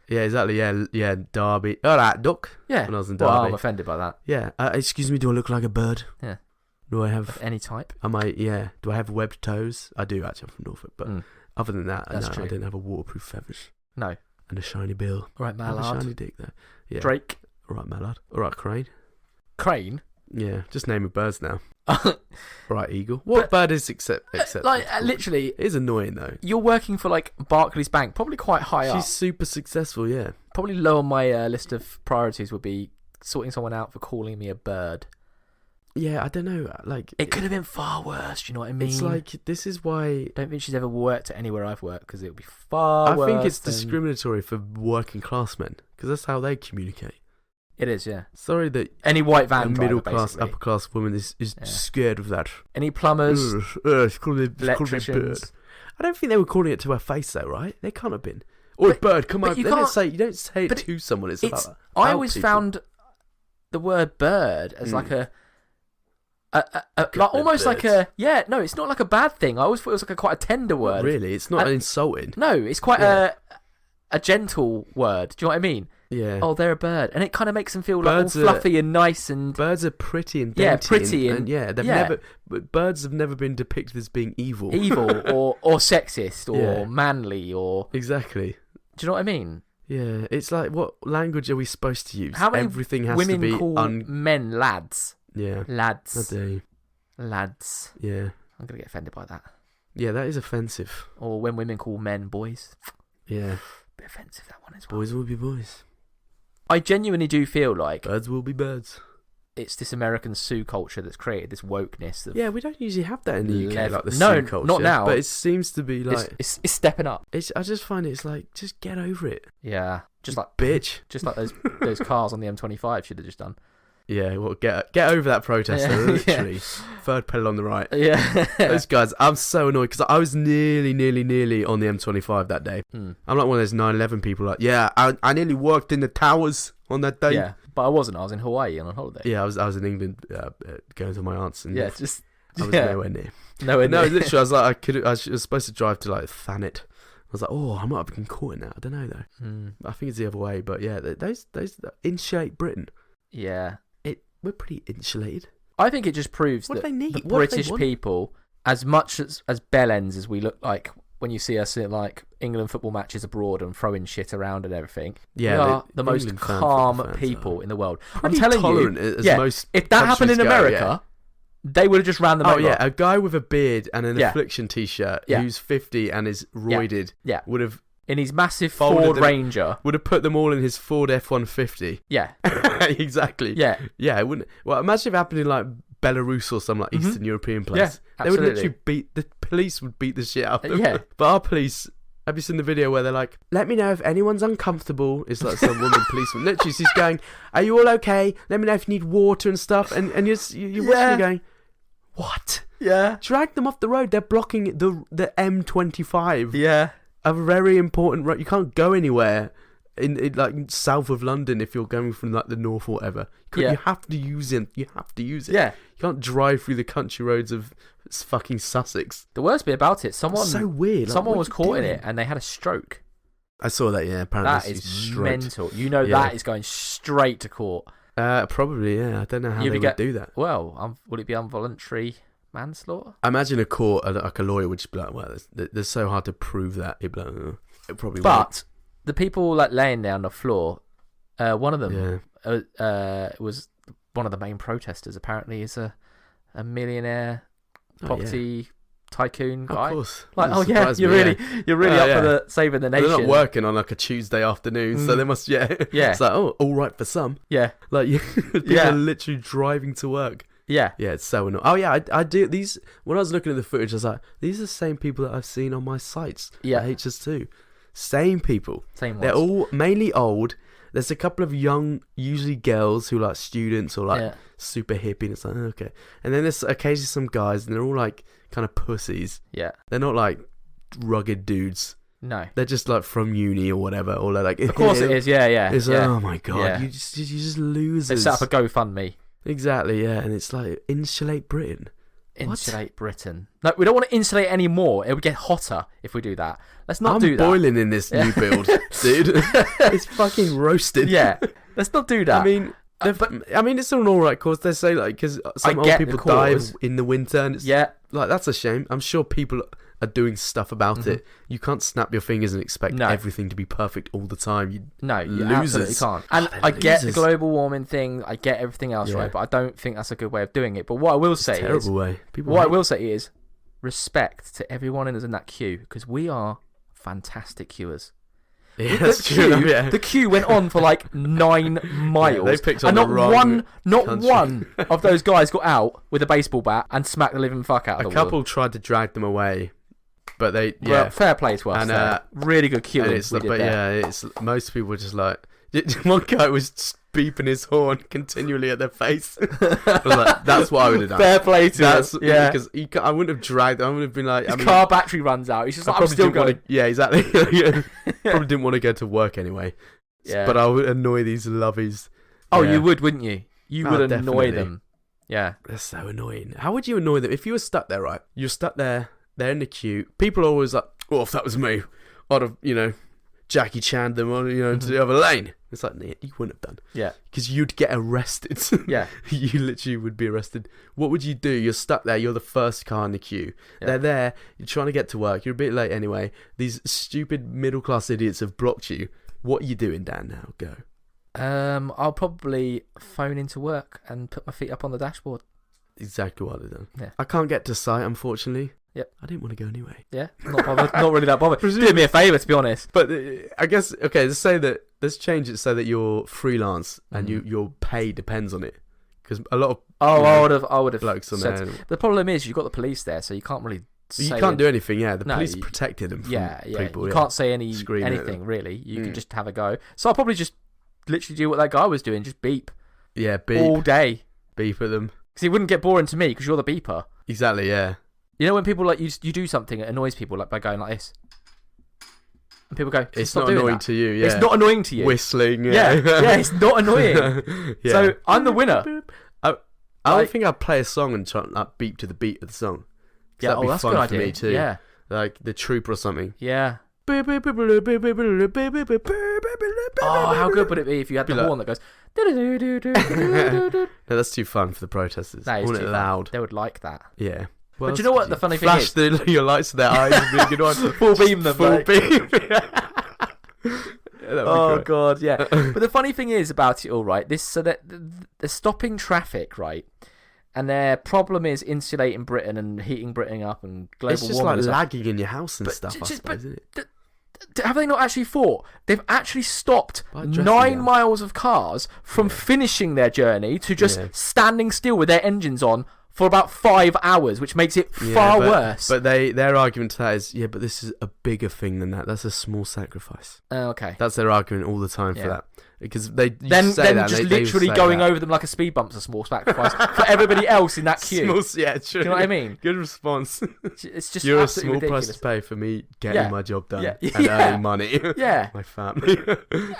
Yeah, exactly. Yeah, Derby. All right, duck. Yeah. When I was in Well, Derby. I'm offended by that. Yeah. Excuse me. Do I look like a bird? Yeah. Do I Of have? any type. Yeah. Do I have webbed toes? I do actually. I'm from Norfolk, but other than that, That's no, true. I didn't have a waterproof feathers No. and a shiny bill. All right, I have a shiny mallard. dick though. Yeah. Drake. All right, mallard. All right, crane. Crane. Yeah. Just naming birds now. All right, eagle. What bird is except Like literally, It is annoying though. you're working for like Barclays Bank, probably quite high She's up. super successful. Yeah. Probably low on my list of priorities would be sorting someone out for calling me a bird. Yeah. I don't know. Like It could have been far worse. Do you know what I mean? It's like this is why. I don't think she's ever worked at anywhere I've worked because it would be far I worse. think it's than- discriminatory for working class men because that's how they communicate. It is, yeah. Sorry that Any white a van driver, middle class, basically. upper class woman is scared of that. Any plumbers, It's called a bird. electricians. I don't think they were calling it to her face though, right? They can't have been. Or bird, come on. you You don't can't- say it but to someone. It's about I always people. found the word bird as like like almost like a no, it's not like a bad thing. I always thought it was like quite a tender word. Really, it's not insulting. No, it's quite a gentle word. Do you know what I mean? Yeah. Oh, they're a bird, and it kind of makes them feel like Birds all fluffy and nice and Birds are pretty and Yeah, dainty pretty and and- they've yeah. never. But birds have never been depicted as being evil. or sexist or Yeah. manly or. Exactly. Do you know what I mean? Yeah, it's like, what language are we supposed to use? How many Everything has women to be call men lads? Yeah, I Lads, do. lads. Yeah, I'm gonna get offended by that. yeah, that is offensive. Or when women call men boys. Yeah, Bit offensive, that one as well. boys will be boys. I genuinely do feel like Birds will be birds. it's this American Sue culture that's created this wokeness. Of, Yeah, we don't usually have that in the UK, like the No, Sioux culture. not now. But it seems to be like it's stepping up. I just find it's like, just get over it, Yeah, just like bitch. just like those cars on the M25 should have just done. Yeah, well, get over that protester. Yeah, Literally, third pedal on the right. Yeah, Those guys, I'm so annoyed because I was nearly on the M25 that day. I'm like one of those 9/11 people. Like, yeah, I nearly worked in the towers on that day. yeah, but I wasn't. I was in Hawaii on a holiday. Yeah, I was in England going to my aunt's, and Yeah, just I was nowhere near. nowhere No, near. literally, I was like, I was supposed to drive to like Thanet. I was like, oh, I might have been caught in that. I don't know though. I think it's the other way, but yeah, those Insulate Britain. Yeah, We're pretty insulated. I think it just proves What do that they need? the What do they British want? people, as much as bellends as we look like when you see us at like England football matches abroad and throwing shit around and everything, Yeah, we are the most England fan calm football fans people are in the world. pretty I'm telling tolerant you, as most if that happened in countries go, America, they would have just ran them Oh over. yeah, a guy with a beard and an Yeah. Affliction t-shirt Yeah. who's 50 and is roided Yeah. would have In his massive Folded Ford them- Ranger. put them all in his Ford F-150. Yeah, Exactly. yeah, Yeah, it wouldn't. Well, imagine if it happened in like Belarus or some like Eastern European place. Yeah, They would absolutely. literally the police would beat the shit out of them. Yeah. But our police, have you seen the video where they're like, let me know if anyone's uncomfortable? It's like some woman policeman. Literally, she's going, are you all okay? Let me know if you need water and stuff. And you're watching Yeah. it going, what? yeah, Drag them off the road. They're blocking the M25. yeah. A very important road. You can't go anywhere in like south of London if you're going from like the north or whatever. Yeah. You have to use it. You have to use it. Yeah. You can't drive through the country roads of fucking Sussex. The worst bit about it, someone So weird. Like, someone what was are you caught in doing? it and they had a stroke. I saw that. Yeah, apparently That he's is stroked. mental. You know Yeah. that is going straight to court. Probably. Yeah, I don't know how You they would would get- do that. Well, would it be involuntary manslaughter? I imagine a court, like a lawyer, would just be like, "Well, they're so hard to prove that." It'd be like, it probably. But the people like laying down the floor, one of them Yeah. was one of the main protesters. Apparently, is a millionaire property tycoon guy. Of course. Like, Doesn't oh yeah, surprise you're me, really Oh, up yeah. for the saving the nation. They're not working on like a Tuesday afternoon, so they must. Yeah. Yeah. It's like, oh, all right for some. Yeah, Like, people Yeah. are literally driving to work. yeah, Yeah, it's so annoying. Oh yeah, I do these. When I was looking at the footage, I was like, these are the same people that I've seen on my sites. Yeah. at HS2. Same people. same They're ones. all mainly old. There's a couple of young, usually girls who are like students or like Yeah. super hippie. And it's like, okay. And then there's occasionally some guys, and they're all like kind of pussies. Yeah, They're not like rugged dudes. no. They're just like from uni or whatever. Or they're like, Of course it is. Yeah, yeah. It's yeah. like, oh my god, Yeah. you just losers. They set up a GoFundMe. Exactly, yeah, and it's like Insulate Britain. Insulate Britain. No, we don't want to insulate anymore. It would get hotter if we do that. Let's not I'm do that. boiling in this new build, dude. It's fucking roasted. Yeah, let's not do that. I mean, it's an all right cause. They say like because some I old get the people die cause. in the winter, and it's yeah, like that's a shame. I'm sure people are doing stuff about it. You can't snap your fingers and expect No. everything to be perfect all the time. You no, you losers. absolutely can't. And they're I get the losers. global warming thing. I get everything else, Yeah. right? But I don't think that's a good way of doing it. But what I will say is, terrible way. People what I hate- will say is, respect to everyone in that queue because we are fantastic queuers. Yeah, that's true. Yeah. The queue went on for like 9 miles. they picked on and the not wrong not country. one of those guys got out with a baseball bat and smacked the living fuck out of A the couple tried to drag them away, but they Well, fair play to us. And, there. Really good and queuing it's we like, did but there. yeah, it's most people were just like one guy was beeping his horn continually at their face. I was like, that's what I would have done. Fair play to That's him. Yeah. because I wouldn't have dragged. I would have been like, His car battery runs out. He's just like, I'm still going. Yeah, exactly. Probably didn't want to go to work anyway. Yeah. But I would annoy these lovies. Oh, Yeah. you would, wouldn't you? You Oh, would annoy definitely. them. Yeah. They're so annoying. How would you annoy them if you were stuck there? Right, you're stuck there. They're in the queue. People are always like, "Oh, if that was me, I'd have, Jackie Chan them on, into the other lane." It's like, nah, you wouldn't have done. Yeah. Because you'd get arrested. Yeah. You literally would be arrested. What would you do? You're stuck there. You're the first car in the queue. Yeah. They're there. You're trying to get to work. You're a bit late anyway. These stupid middle-class idiots have blocked you. What are you doing, Dan, now? Go. I'll probably phone into work and put my feet up on the dashboard. Exactly what I've done. Yeah. I can't get to site, unfortunately. Yep. I didn't want to go anyway. Yeah, not bothered. Not really that bothered. Did me a favour, to be honest. But I guess, okay, let's change it so that you're freelance and your pay depends on it. Because a lot of I would have blokes on said. there. The problem is you've got the police there, so you can't really. You can't do anything, yeah. The No, police protected them from people. You can't say Screaming at anything them. really. You can just have a go. So I'll probably just literally do what that guy was doing, just beep Yeah, beep. all day. Beep at them. Because it wouldn't get boring to me because you're the beeper. Exactly, yeah. You know when people like you do something that annoys people like by going like this, and people go, It's "Stop not doing annoying that." to you, yeah. It's not annoying to you. Whistling, Yeah, yeah. yeah, it's not annoying. Yeah. So I'm the winner. I Like- don't think I'd play a song and try like beep to the beat of the song. 'Cause Yeah, that'd be that's a fun good for idea. me too. Yeah, Like the Trooper or something. yeah. Oh, Oh, how good would it be if you had the Be like- horn that goes? No, that's too fun for the protesters. That I is want too it fun. loud. They would like that. Yeah. But do you know what the funny thing Flash your lights in their eyes and be a good one. Full beam them. Full like- beam. Yeah, Oh god, yeah. But the funny thing is about it all, right? So that they're stopping traffic, right? And their problem is insulating Britain and heating Britain up and global It's just warming. like and stuff. lagging in your house and But stuff, I just- suppose, isn't it? Have they not actually fought? They've actually stopped By dressing 9 down. miles of cars from finishing their journey to just Yeah. standing still with their engines on for about 5 hours, which makes it Yeah, far but- worse. But their argument to that is, yeah, but this is a bigger thing than that. That's a small sacrifice. Okay. That's their argument all the time for Yeah. that. Because they Then say that, just they literally say going that. over them like a speed bump's a small sacrifice for everybody else in that queue. Small, yeah, true. Do you know what I mean? Good response. It's just You're a absolutely small price ridiculous. to pay for me getting Yeah. my job done Yeah. and Yeah. earning money. Yeah. My family.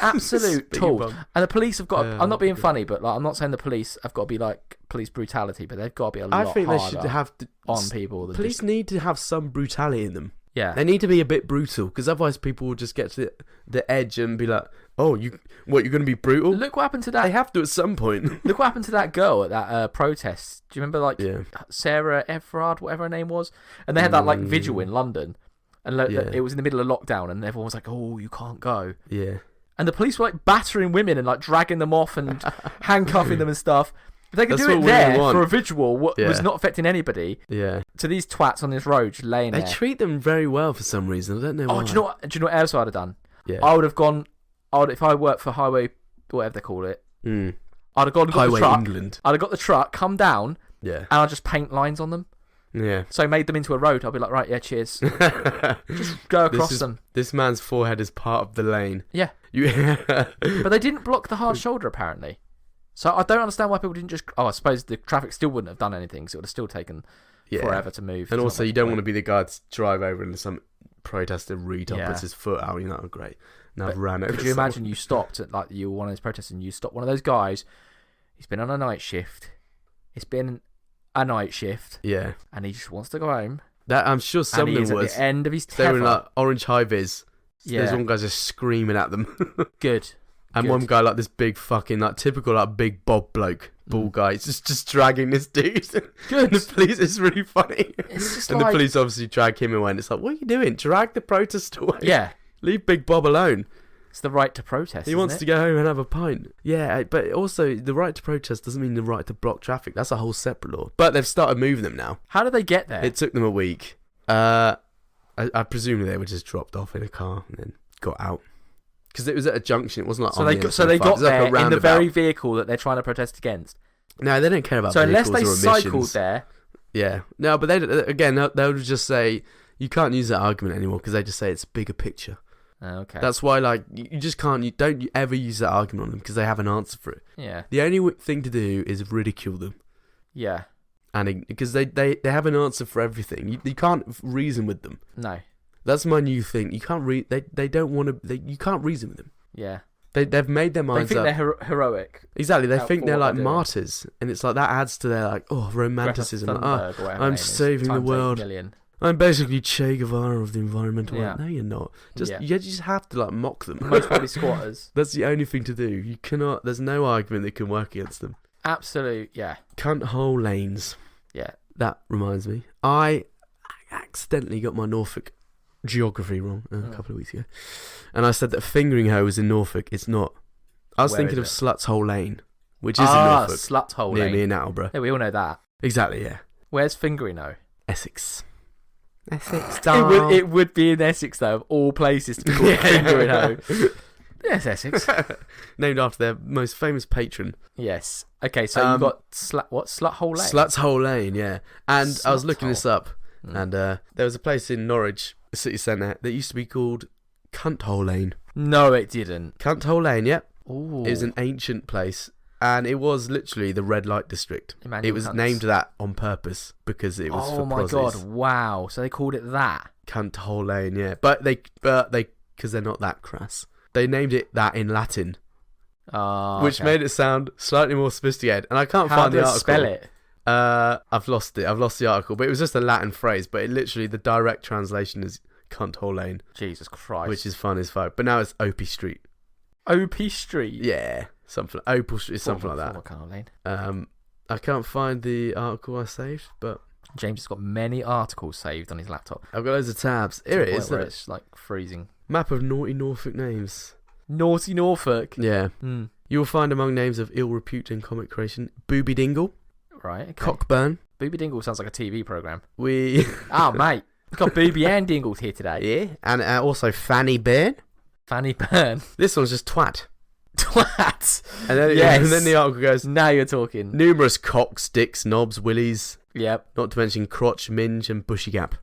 Absolute Speed tool. bump. And the police have got. Yeah, I'm not being good. funny, but like I'm not saying the police have got to be like police brutality, but they've got to be a lot I think they harder should have to, on people. Than police just, need to have some brutality in them. yeah. They need to be a bit brutal because otherwise people will just get to the edge and be like, "Oh, you're going to be brutal?" Look what happened to They that. have to at some point. Look what happened to that girl at that protest. Do you remember, like Yeah. Sarah Everard, whatever her name was? And they had that like vigil in London, and Yeah. it was in the middle of lockdown, and everyone was like, "Oh, you can't go." Yeah. And the police were like battering women and like dragging them off and handcuffing them and stuff. If they could That's do it what there women want. for a vigil, what was Yeah. not affecting anybody, Yeah. to these twats on this road just laying They there. treat them very well for some reason. I don't know why. Oh, do you know what else I'd have done? Yeah. I would have gone. If I worked for Highway, whatever they call it, Mm. I'd have gone and got Highway the truck. England. I'd have got the truck, come down, Yeah. and I'd just paint lines on them. Yeah. So I made them into a road. I'll be like, right, yeah, cheers. Go across them. This man's forehead is part of the lane. Yeah. But they didn't block the hard shoulder, apparently. So I don't understand why people didn't just... Oh, I suppose the traffic still wouldn't have done anything, so it would have still taken forever to move. And also, you don't want to be the guy to drive over and some protester retard Yeah. puts his foot out. You're not great. Now I've But ran over. Could you someone. imagine you stopped at, like, you were one of those protesters and you stopped one of those guys, he's been on a night shift, it's been a night shift, Yeah. and he just wants to go home, That I'm sure some and he of is them at was. the end of his They were in tether. like orange high vis. Yeah. There's one guy just screaming at them. Good. And Good. one guy like this big fucking like typical like big bob bloke, ball guy. He's just dragging this dude. Good. And the police, it's really funny. It's just And like... the police obviously drag him away. And it's like, what are you doing? Drag the protest away. Yeah. Leave Big Bob alone. It's the right to protest, He wants to go home and have a pint. Yeah, but also the right to protest doesn't mean the right to block traffic. That's a whole separate law. But they've started moving them now. How did they get there? It took them a week. I presume they were just dropped off in a car and then got out. Because it was at a junction. It wasn't like So on they the got, so they M25. It got was like a there in the roundabout. very vehicle that they're trying to protest against. No, they don't care about So unless vehicles they or cycled emissions. there, Yeah. No, but they again, they would just say, you can't use that argument anymore because they just say it's bigger picture. Okay. That's why, like, you just can't. You don't ever use that argument on them because they have an answer for it. Yeah. The only thing to do is ridicule them. Yeah. And because they have an answer for everything. You can't reason with them. No. That's my new thing. You can't they don't want to. You can't reason with them. Yeah. They've made their They minds think up. they're heroic. Exactly. They out think for they're what like they're doing. martyrs, and it's like that adds to their like romanticism. Greta Like, Thunberg or whatever her I'm name is, saving the times 8 world. million. I'm basically Che Guevara of the environmental. Yeah. No, you're not. Yeah. You just have to like mock them. Most probably squatters. That's the only thing to do. You cannot. There's no argument that can work against them. Absolute. Yeah. Cunt hole lanes. Yeah. That reminds me. I accidentally got my Norfolk geography wrong a couple of weeks ago, and I said that Fingering Hoe was in Norfolk. It's not. I was Where thinking of is Sluts Hole Lane, which is in Norfolk, Slut Hole near Lane. me in Attleborough. Yeah, we all know that. Exactly. Yeah. Where's Fingering Hoe? Essex. Essex. It would be in Essex though, of all places to be called Fingering Hoe. Yes, Essex. Named after their most famous patron. Yes. Okay, so you got Slut Hole Lane. Sluts Hole Lane, yeah. And I was Sluts looking Hole. this up, and there was a place in Norwich, the city centre, that used to be called Cunt Hole Lane. No, it didn't. Cunt Hole Lane, yep. Ooh. It was an ancient place, and it was literally the red light district. Emmanuel It was Cunts. named that on purpose because it was Oh for my prosies. god! Wow. So they called it that. Cunt Hole Lane, yeah. But they because they're not that crass. They named it that in Latin, which made it sound slightly more sophisticated. And I can't How find do the they article. spell it? I've lost it. I've lost the article, but it was just a Latin phrase. But it literally, the direct translation is Cunt Hole Lane, Jesus Christ. which is fun as fuck. But now it's Opie Street. OP Street. Yeah, something. Opal Street, something like that. Former Lane. I can't find the article I saved, but James has got many articles saved on his laptop. I've got loads of tabs. To Here the it point is. where Look. it's like freezing. Map of naughty Norfolk names. Naughty Norfolk. Yeah. Mm. You will find among names of ill repute and comic creation Booby Dingle, Right. Okay. Cockburn. Booby Dingle sounds like a TV program. We Oh mate, we've got Booby and Dingles here today. yeah, and also Fanny Bear. Fanny Byrne. This one's just twat. Twat. And then, Yes. and then the article goes Now you're talking. numerous cocks, dicks, knobs, willies, Yep. not to mention crotch, minge, and bushy gap.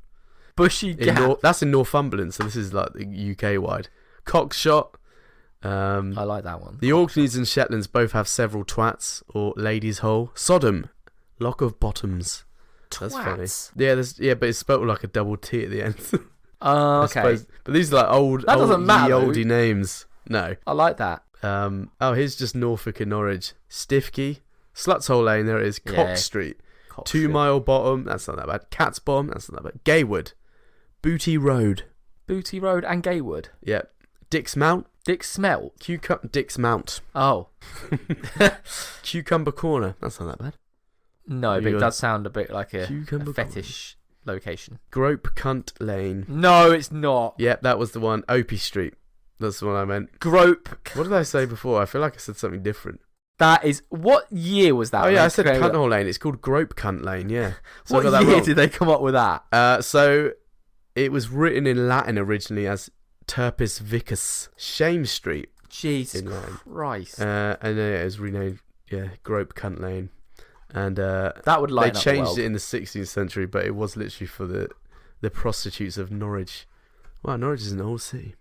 Bushy Gap. That's in Northumberland, so this is like UK wide. Cock shot. I like that one. The Orkneys and Shetlands both have several twats or ladies' hole. Sodom, lock of bottoms. That's funny. Twats. Yeah, but it's spelled with like a double T at the end. Oh, I okay. suppose. But these are like That doesn't matter, though. oldie names. No. I like that. Here's just Norfolk and Norwich. Stiffkey, Sluts Hole Lane, there it is. Yeah. Cock Street, Cock 2 shit. Mile Bottom, that's not that bad. Cat's Bottom, that's not that bad. Gaywood, Booty Road, Booty Road and Gaywood. yep. Dick's Mount, Dick Smelt. Dick's Mount, Oh. Cucumber Corner, that's not that bad. No, but You it got does sound a bit like a Cucumber fetish location. Grope Cunt Lane, No, it's not. yep, that was the one. Opie Street, that's the one I meant. Grope. What did I say before? I feel like I said something different. That is. What year was that? Oh yeah, when I said they- Cunt Hole Lane. It's called Grope Cunt Lane. Yeah. So I What got that year wrong. did they come up with that? So it was written in Latin originally as Turpis Vicus Shame Street, Jesus in Latin. Christ. and then it was renamed Grope Cunt Lane, and That would they lighten up the changed world. it in the 16th century, but it was literally for the prostitutes of Norwich. Wow, Norwich is an old city.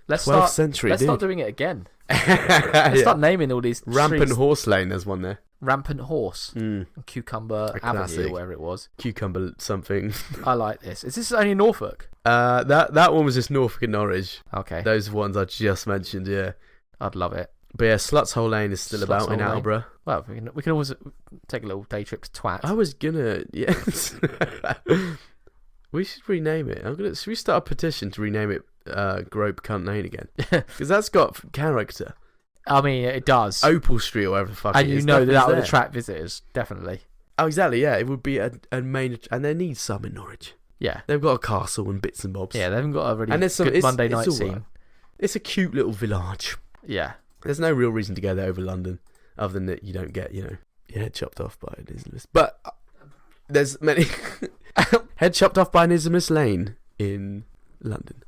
Let's 12th century. Let's dude. start doing it again. Let's Yeah. start naming all these Rampant trees. Horse Lane. There's one there. Rampant Horse. Cucumber A Avenue, classic. or wherever it was. Cucumber something. I like this. Is this only Norfolk? That one was just Norfolk and Norwich. Okay. Those ones I just mentioned. Yeah. I'd love it. But yeah, Sluts Hole Lane is still Sluts about in Hole Lane. Attleborough. Well, we can always take a little day trip to Twat. I was gonna, yes. We should rename it. Should we start a petition to rename it Grope Cunt Lane again? Because that's got character. I mean, it does. Opal Street or whatever the fuck and it you is. know that nothing's would there. attract visitors, definitely. Oh, exactly, yeah. It would be a main... And they need some in Norwich. Yeah. They've got a castle and bits and bobs. Yeah, they haven't got a really And there's some, good Monday night all scene. right. It's a cute little village. Yeah. There's no real reason to go there over London, other than that you don't get, your head chopped off by an Islamist. But there's many... head chopped off by an Islamist lane in London.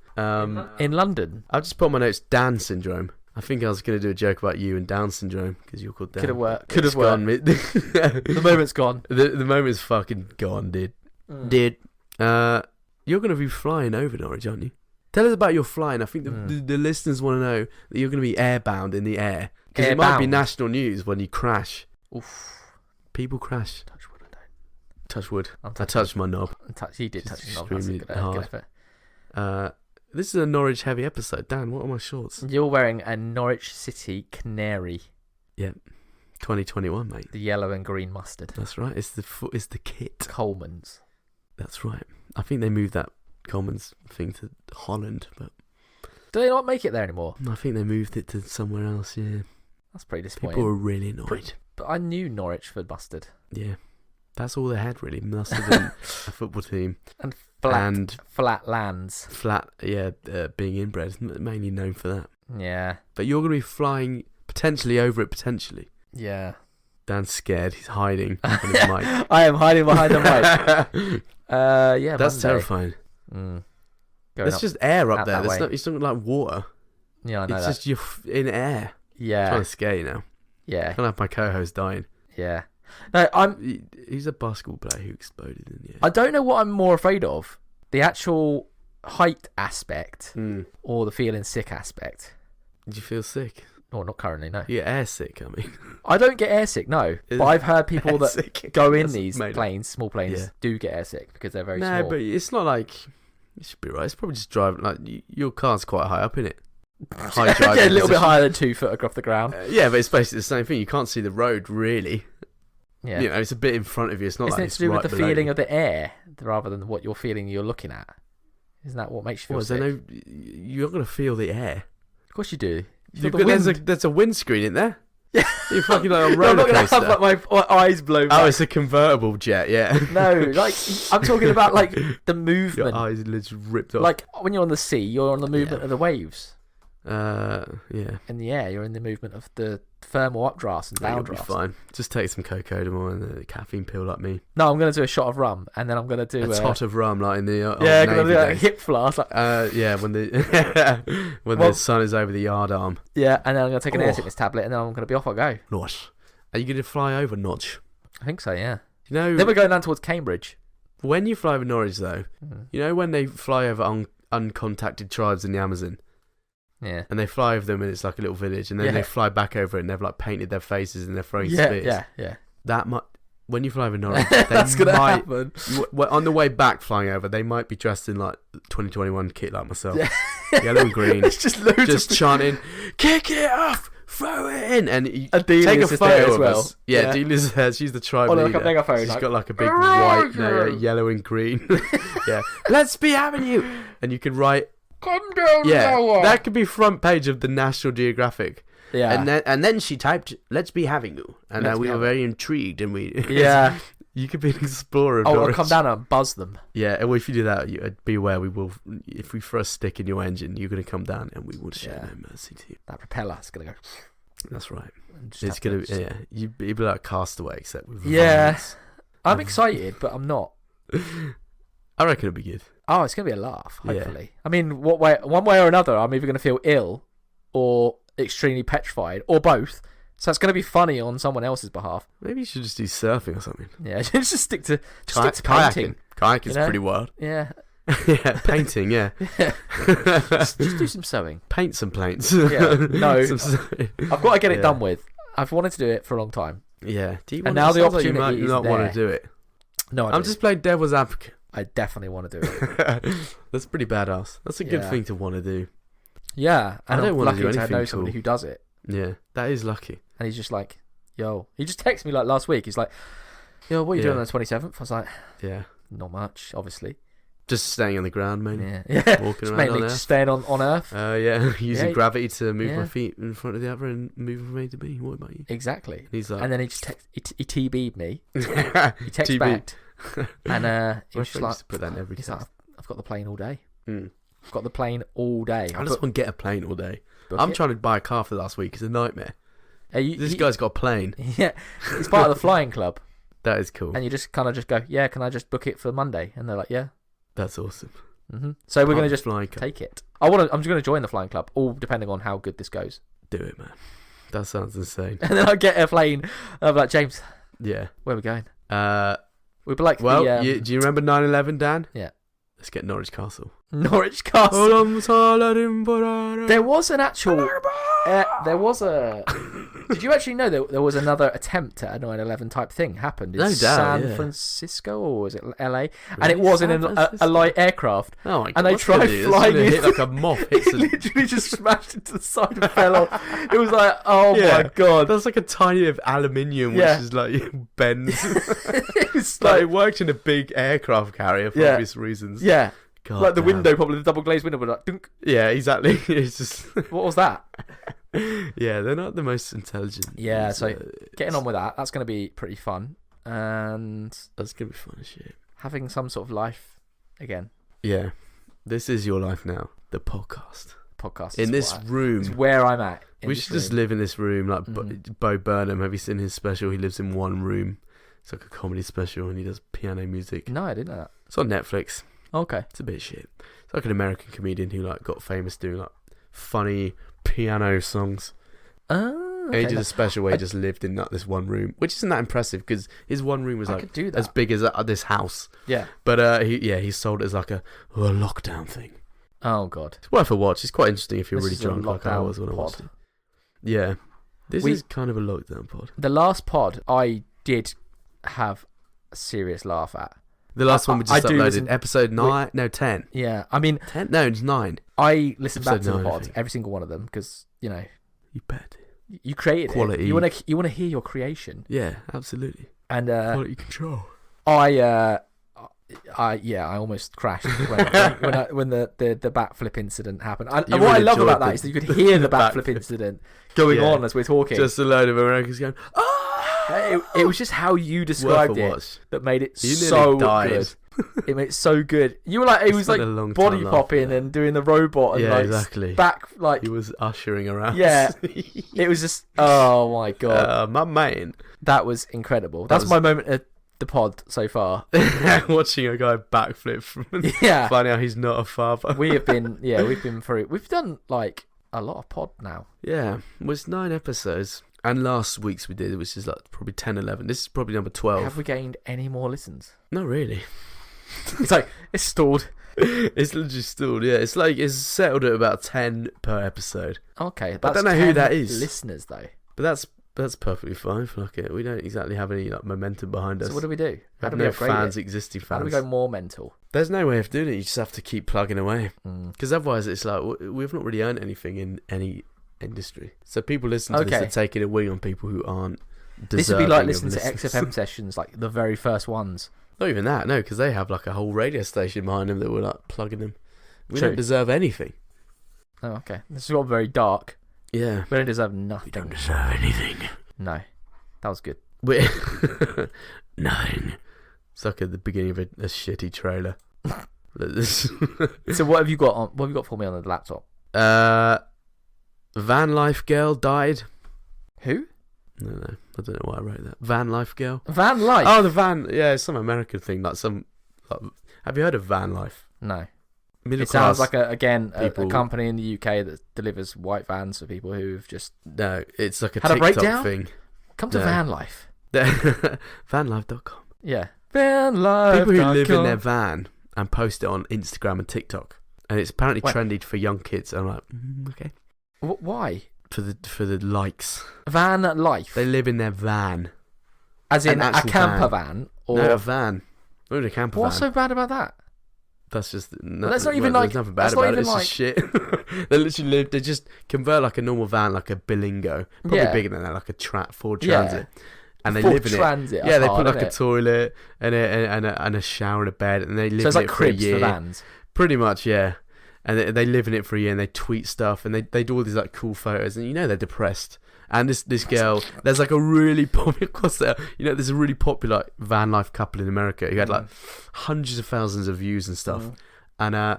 In London. I've just put on my notes Down syndrome. I think I was going to do a joke about you and Down syndrome because you're called Down. Could have worked. It's gone, mate. The moment's gone. The moment's fucking gone, dude. Mm. Dude. You're going to be flying over Norwich, aren't you? Tell us about your flying. I think the listeners want to know that you're going to be airbound in the air. Because it might be national news when you crash. Oof. People crash. Touch wood, I don't. Touch wood. I touched my knob. He did touch his knob. Extremely That's a good effort. This is a Norwich heavy episode. Dan, what are my shorts? You're wearing a Norwich City Canary. Yeah. 2021, mate. The yellow and green mustard. That's right. It's the kit. Coleman's. That's right. I think they moved that Coleman's thing to Holland, but do they not make it there anymore? I think they moved it to somewhere else. Yeah. That's pretty disappointing. People were really annoyed. But I knew Norwich for mustard. Yeah. That's all they had, really. Mustard and a football team. And flat lands. Flat, yeah, being inbred. Mainly known for that. Yeah. But you're going to be flying potentially over it, potentially. Yeah. Dan's scared. He's hiding behind his mic. I am hiding behind the mic. Yeah, that's Monday. terrifying. There's just air up there. It's not like water. Yeah, I know it's that. just you're in air. Yeah. I'm trying to scare you now. Yeah. I can't have my co-host dying. Yeah. No, He's a basketball player who exploded in the air. I don't know what I'm more afraid of. The actual height aspect or the feeling sick aspect. Did you feel sick? Or not currently, no. Yeah, air sick, I mean. I don't get airsick, no. But I've heard people that go in these planes, small planes, Yeah. do get airsick because they're very small. No, but it's not like... It should be right. It's probably just driving... Like, your car's quite high up, isn't it? High driving yeah, a little bit higher than 2 foot off the ground. Yeah, but it's basically the same thing. You can't see the road, really. Yeah. You know, it's a bit in front of you. It's not Isn't like it it's to do right with the below feeling you. of the air rather than what you're feeling you're looking at? Isn't that what makes you feel sick? You're going to feel the air. Of course you do. There's a windscreen in there. Yeah. You're fucking like a I'm roller not going to coaster. have like, my eyes blown back. Oh, it's a convertible jet, yeah. No, like, I'm talking about like the movement. Your eyes literally ripped off. Like when you're on the sea, you're on the movement of the waves. Yeah. In the air, you're in the movement of the thermal updrafts and You'll be downdrafts. fine. Just take some cocodamol and a caffeine pill like me. No, I'm going to do a shot of rum, and then I'm going to do a tot of rum like in the yeah, old going to Navy do a days. hip flask. Like, Yeah, when the sun is over the yard arm. yeah, and then I'm going to take an air sickness tablet, and then I'm going to be off I go. Notch. Are you going to fly over Notch? I think so, yeah. You know, Then we're going down towards Cambridge. when you fly over Norwich, though, you know when they fly over uncontacted tribes in the Amazon, Yeah. and they fly over them, and it's like a little village, and then they fly back over it, and they've like painted their faces, and they're throwing spears. Yeah. That might. When you fly over Norwich, That's going to happen. On the way back flying over, they might be dressed in like 2021 kit like myself, yellow and green, It's just loads of chanting, "Kick it off, throw it in," and you Delia's take a is there photo as of well. us. Yeah, Delia's there. She's the tribe On leader. like a megaphone. She's like, got like a big white, yellow and green. Yeah, let's be having you, and you could write, "Come down, Noah." that could be front page of the National Geographic. Yeah. And then she typed, "Let's be having you," and we were very intrigued, and we Yeah. You could be an explorer. I'll Norwich. come down and buzz them. Yeah, well, if you do that, beware. We will. If we throw a stick in your engine, you're going to come down, and we will show no mercy to you. That propeller is going to go. That's right. Just It's have going to- to. You'd be like Castaway, except with Yeah. violence. I'm excited, but I'm not. I reckon it'll be good. Oh, it's going to be a laugh, Yeah. hopefully. I mean, one way or another, I'm either going to feel ill or extremely petrified or both. So it's going to be funny on someone else's behalf. Maybe you should just do surfing or something. Yeah, just stick to painting. Kayaking. Kayaking's You know? pretty wild. Yeah. Yeah, painting. Yeah. Just do some sewing. Paint some planes. Yeah, no. Some- I've got to get it Yeah. done with. I've wanted to do it for a long time. Yeah. Do you And want now the sounds like you opportunity might is not want there. to do it. No, I'm just playing devil's advocate. I definitely want to do it. That's pretty badass. That's a good Yeah. thing to want to do. Yeah, and I don't I'm wanna lucky do to anything know somebody cool. who does it. Yeah, that is lucky. And he's just like, yo. He just texted me like last week. He's like, yo, what are you doing Yeah. on the 27th? I was like, Yeah. not much, obviously. Just staying on the ground, mainly. Yeah. Walking Just around mainly on just Earth. staying on Earth. Yeah, using Yeah. gravity to move Yeah. my feet in front of the other and move from A to B. What about you? Exactly. And he's like, And then he just he TB'd me. He texted TB. back. And he My was just friend like, used to put that in every he's text. like, I've got the plane all day. Mm. I've got the plane all day. I just want to get a plane all day. Book I'm it. trying to buy a car for last week. It's a nightmare. This He- guy's got a plane. Yeah, he's part of the flying club. That is cool. And you just kind of just go, yeah, can I just book it for Monday? And they're like, yeah. That's awesome. So we're Part going to of the just flying club. take it. I'm just going to join the flying club, all depending on how good this goes. Do it, man. That sounds insane. And then I get a plane. And I'm like, James, Yeah. where are we going? Well, We'd be like, do you remember 9/11, Dan? Yeah. Let's get Norwich Castle. Norwich Castle. There was an actual. There was a. Did you actually know there was another attempt at a 9/11 type thing happened in No doubt, San yeah. Francisco, or was it LA? And it was in a light aircraft. Oh my God, and they what's tried gonna do? It's flying gonna it. hit like a moth hits It literally just smashed into the side and fell off. It was like, oh Yeah. my God. That's like a tiny bit of aluminium, Yeah. which is like bends. It was Like, like, it worked in a big aircraft carrier for Yeah. obvious reasons. yeah. God Like the damn. window, probably the double glazed window, but like, dunk. Yeah, exactly. It's just. What was that? Yeah, they're not the most intelligent. Yeah, It's, so getting on with that. That's going to be pretty fun. And that's gonna be fun as shit. having some sort of life again. Yeah, this is your life now. The podcast Podcast. in this room. Is where I'm at. We should just live in this room like Bo Burnham. Have you seen his special? He lives in one room. It's like a comedy special, and he does piano music. No, I didn't know that. It's on Netflix. Okay. It's a bit shit. It's like an American comedian who like got famous doing like funny piano songs. Oh, And he did a special where he just lived in like, this one room, which isn't that impressive because his one room was I like could do that. as big as this house. Yeah. But he sold it as like a lockdown thing. Oh God. It's worth a watch. It's quite interesting if you're This really is a drunk like I lockdown was when I watched pod. it. Yeah. This We- is kind of a lockdown pod. The last pod I did have a serious laugh at. The last one we I just do uploaded, listen- episode 9, no 10. Yeah. I mean, 10? No, it's 9. I listened back Episode to the 9, I pod, think. every single one of them, because you know You bet. you created Quality. it. You want to hear your creation, Yeah, absolutely. and Quality control. I almost crashed when the backflip incident happened. And You what I really love about enjoyed that is that you could hear the backflip backflip. incident going Yeah. on as we're talking. Just a load of Americans going, It was just how you described Worth a it watch. that made it You nearly so died. good. It made it so good. You were like, it It's was been like a long body time popping after. and doing the robot and Yeah, like exactly. back like He was ushering around. yeah. It was just oh my God, My man. that was incredible. That That's was- my moment at the pod so far. Watching a guy backflip from Yeah, finding out he's not a father. we've been through. We've done like a lot of pod now. Yeah, it was 9 episodes. And last week's we did, which is like probably 10, 11. This is probably number 12. Have we gained any more listens? Not really. It's like it's stalled. It's literally stalled, yeah. It's like it's settled at about 10 per episode. Okay, I that's don't know who 10 that is. Listeners though. But that's perfectly fine. Fuck it. We don't exactly have any like momentum behind us. So what do we do? We How have do we no upgrade fans, it? existing How do we fans. go more mental? There's no way of doing it. You just have to keep plugging away. Mm. Because otherwise it's like we've not really earned anything in any industry. So people listen to this Okay. are taking a wing on people who aren't This would be like deserving of listening to listeners. XFM sessions, like the very first ones. Not even that, no, because they have like a whole radio station behind them that we're like plugging them. We True. don't deserve anything. Oh, okay. This is all very dark. Yeah. We don't deserve nothing. We don't deserve anything. No, that was good. We nothing. It's like at the beginning of a shitty trailer. So what have you got on? What have you got for me on the laptop? Van Life Girl died. Who? No, I don't know why I wrote that. Van Life Girl. Van Life. Oh, the van. Yeah, it's some American thing. Like some. Have you heard of Van Life? No. Middle It sounds class like a people- company in the UK that delivers white vans for people who've just No, it's like a Had a TikTok breakdown? thing. come to No. Van Life. Vanlife.com. Yeah. Van Life. People who live in their van and post it on Instagram and TikTok, and it's apparently Wait. trendy for young kids. I'm like, okay, Why? for the likes. Van Life. They live in their van. As in an a actual camper van. Or No, a van. Not a camper what's van. so bad about that? That's just no, that's not even there's like- nothing bad that's not about it. even It's just shit. They literally live. They just convert like a normal van, like a Bilingo, probably Yeah. bigger than that, like a Ford Yeah. Transit, and they Ford live in Transit, it. that's Yeah, they hard, put like a isn't it? toilet and a shower and a bed, and they live So it's in like it for a cribs year. for vans. Pretty much, yeah. And they live in it for a year, and they tweet stuff, and they do all these like cool photos, and you know they're depressed. And this girl, there's like a really popular, there's a really popular van life couple in America who had like hundreds of thousands of views and stuff. And I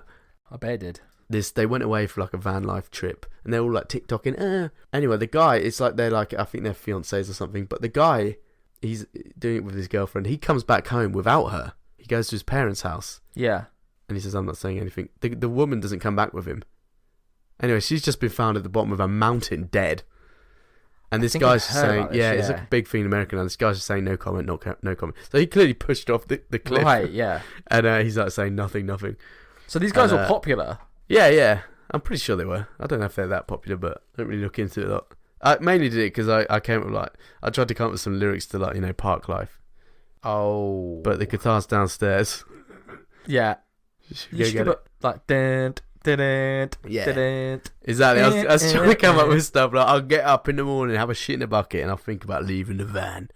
bet it did. they went away for like a van life trip, and they're all like TikToking. Anyway, the guy, it's like they're like, I think they're fiancés or something, but the guy, he's doing it with his girlfriend. He comes back home without her. He goes to his parents' house. Yeah. And he says, I'm not saying anything. The woman doesn't come back with him. Anyway, she's just been found at the bottom of a mountain dead. And this think guy's I've just heard saying, about this, yeah, it's yeah. like a big thing in America now. This guy's just saying no comment, no comment. So he clearly pushed off the cliff. Right, yeah. And he's like saying nothing. So these guys And, were popular. Yeah. I'm pretty sure they were. I don't know if they're that popular, but I don't really look into it a lot. I mainly did it because I came up with I tried to come up with some lyrics to Park Life. Oh. But the guitar's downstairs. Yeah. You should get it. Yeah. Exactly. I was trying to come up with stuff like I'll get up in the morning, have a shit in a bucket, and I'll think about leaving the van.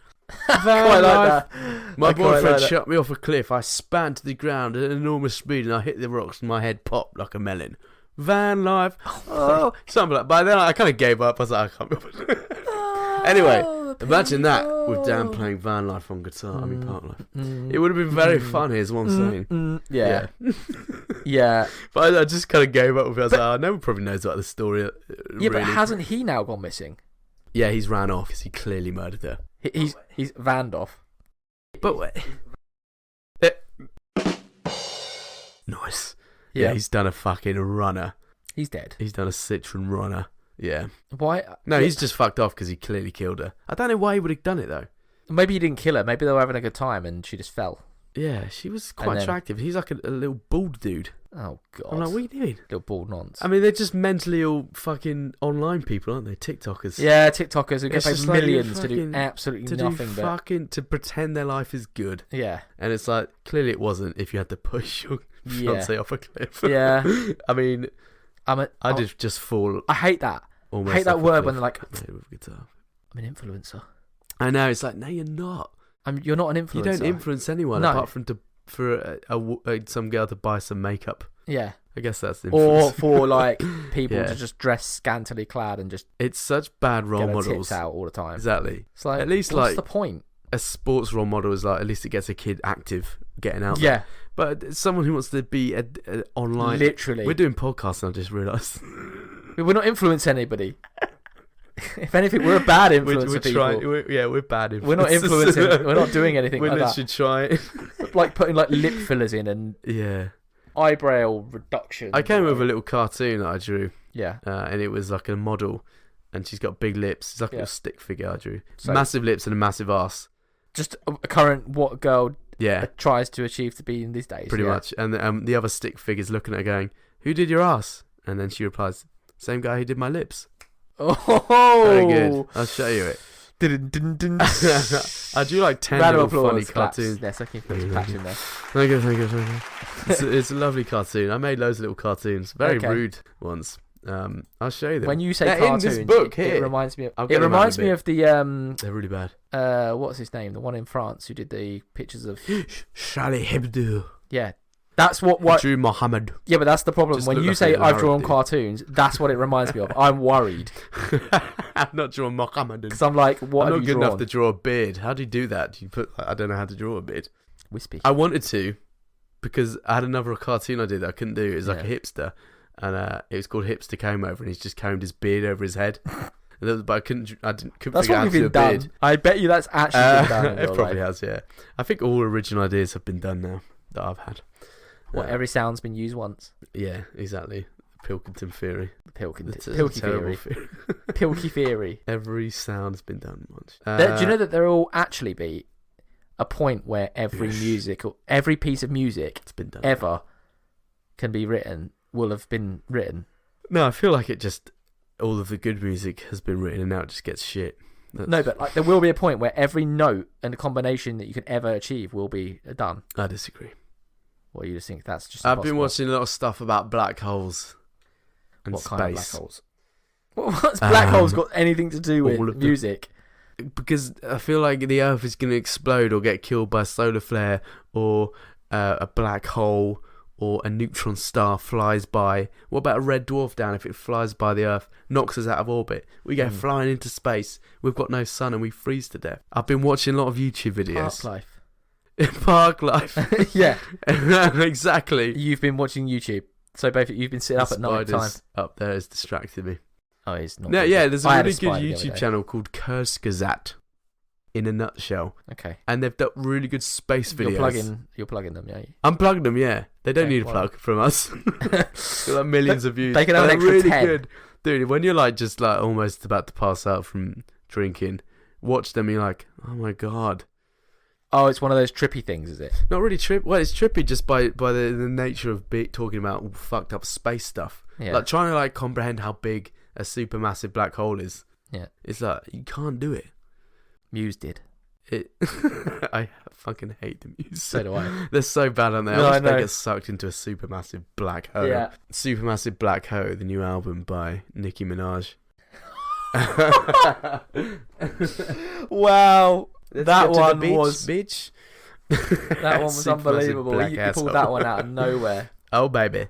Quite like that. My boyfriend shot me off a cliff. I span to the ground at an enormous speed, and I hit the rocks, and my head popped like a melon. Van life. Oh, something like. By then, I kind of gave up. I was like, I can't be. Anyway, imagine that with Dan playing Van Life on guitar. Park Life. It would have been very funny, is what I'm saying. Yeah. Yeah. But I just kind of gave up with it. I was like, no one probably knows about the story. Yeah, but hasn't he now gone missing? Yeah, he's ran off because he clearly murdered her. He's vanned off. But wait. Nice. Yeah, he's done a fucking runner. He's dead. He's done a Citroen runner. Yeah. Why? No, he's just fucked off because he clearly killed her. I don't know why he would have done it though. Maybe he didn't kill her. Maybe they were having a good time and she just fell. Yeah, she was quite attractive. He's like a little bald dude. Oh god. I'm like, what are you doing? Little bald nonce. I mean, they're just mentally ill fucking online people, aren't they? TikTokers. Yeah, TikTokers who get It's paid just like millions to fucking- do absolutely nothing but to pretend their life is good. yeah. And it's like, clearly it wasn't if you had to push your fiance off a cliff. Yeah. I mean, I did just fall I hate that. almost I hate that off a word cliff when they're like, with a guitar. I'm an influencer. I know, it's like, no, you're not. You're not an influencer. You don't influence anyone No. apart from for some girl to buy some makeup. Yeah. I guess that's the Or influence. for like people Yeah. to just dress scantily clad and just It's such bad role get their models. tits out all the time. Exactly. It's like, At least what's like the point? a sports role model is like, at least it gets a kid active, getting out there. Yeah. But someone who wants to be online. Literally. We're doing podcasts and I just realised. We're not influencing anybody. If anything, we're a bad influence we're for people. trying, we're bad influencers. We're not influencing. We're not doing anything We're like literally that. trying. Like putting like lip fillers in and Yeah. eyebrow reduction. I came with a little cartoon that I drew, Yeah. and it was like a model, and she's got big lips. It's like a little stick figure I drew. So- Massive lips and a massive ass. Just a current what a girl Yeah, tries to achieve to be in these days. pretty yeah. much. And the other stick figure's looking at her going, "Who did your ass?" And then she replies, "Same guy who did my lips." Oh, Very good. I'll show you it. Dun-dun-dun-dun. I drew like 10 Round little of applause. funny Claps. cartoons. Yes, I can put your patch in there. Thank you. It's a lovely cartoon. I made loads of little cartoons, very Okay. rude ones. I'll show you them. When you say They're cartoons, in this book it here. reminds me of. I'll It get them out reminds in a me bit. of the They're really bad. what's his name? The one in France who did the pictures of. Charlie Hebdo. Yeah, that's what. Drew Mohammed. Yeah, but that's the problem. Just When look you like say an I've Arab drawn dude. cartoons, that's what it reminds me of. I'm worried I'm not drawing Mohammed. because I'm like, what I'm have not you good drawn? enough to draw a beard. How do you do that? Do you put? I don't know how to draw a beard. Wispy. I wanted to, because I had another cartoon I did that I couldn't do. It was like a Yeah. hipster, and it was called Hipster Comb Over, and he's just combed his beard over his head. But I couldn't That's figure out how probably to do a been done. beard. I bet you that's actually been done. In It real probably life. has, yeah. I think all original ideas have been done now that I've had. What, every sound's been used once? Yeah, exactly. The Pilkington theory. It's a Pilky terrible theory. Pilky theory. Every sound's been done once. Do you know that there will actually be a point where every music or every piece of music it's been done ever can be written, will have been written? No, I feel like it just all of the good music has been written and now it just gets shit. No, but like there will be a point where every note and the combination that you can ever achieve will be done. I disagree. Well, you just think that's just I've been impossible. watching a lot of stuff about black holes and What space. kind of black holes? What's black holes got anything to do all of with them. music? Because I feel like the Earth is going to explode or get killed by a solar flare or a black hole or a neutron star flies by. What about a red dwarf down? If it flies by the Earth, knocks us out of orbit, we go flying into space. We've got no sun and we freeze to death. I've been watching a lot of YouTube videos. Park life. Park life. Yeah, Exactly. you've been watching YouTube. So both you've been sitting up at night time. Spiders up there has distracted me. Oh, it's not. No, good. yeah, there's a I had really good spider the other YouTube day. channel called Kurzgesagt, in a nutshell, Okay. and they've done really good space videos. You're plugging them, yeah. I'm plugging them, yeah. They don't Okay, need a well. plug from us. Got like millions of views. They can have But an they're extra really 10. good, dude. When you're like just like almost about to pass out from drinking, watch them. And you're like, oh my god, Oh, it's one of those trippy things, is it? Not really trip. Well, it's trippy just by the nature of talking about all fucked up space stuff. Yeah. Like trying to like comprehend how big a supermassive black hole is. Yeah. It's like you can't do it. Muse did. I fucking hate the music. So do I. They're so bad, aren't they? No, I I wish they know. get sucked into a supermassive black hole. Yeah. Supermassive Black Hole, the new album by Nicki Minaj. Wow. That Get to the one beach, was bitch. that one was Supermassive unbelievable. black You asshole. pulled that one out of nowhere. Oh baby.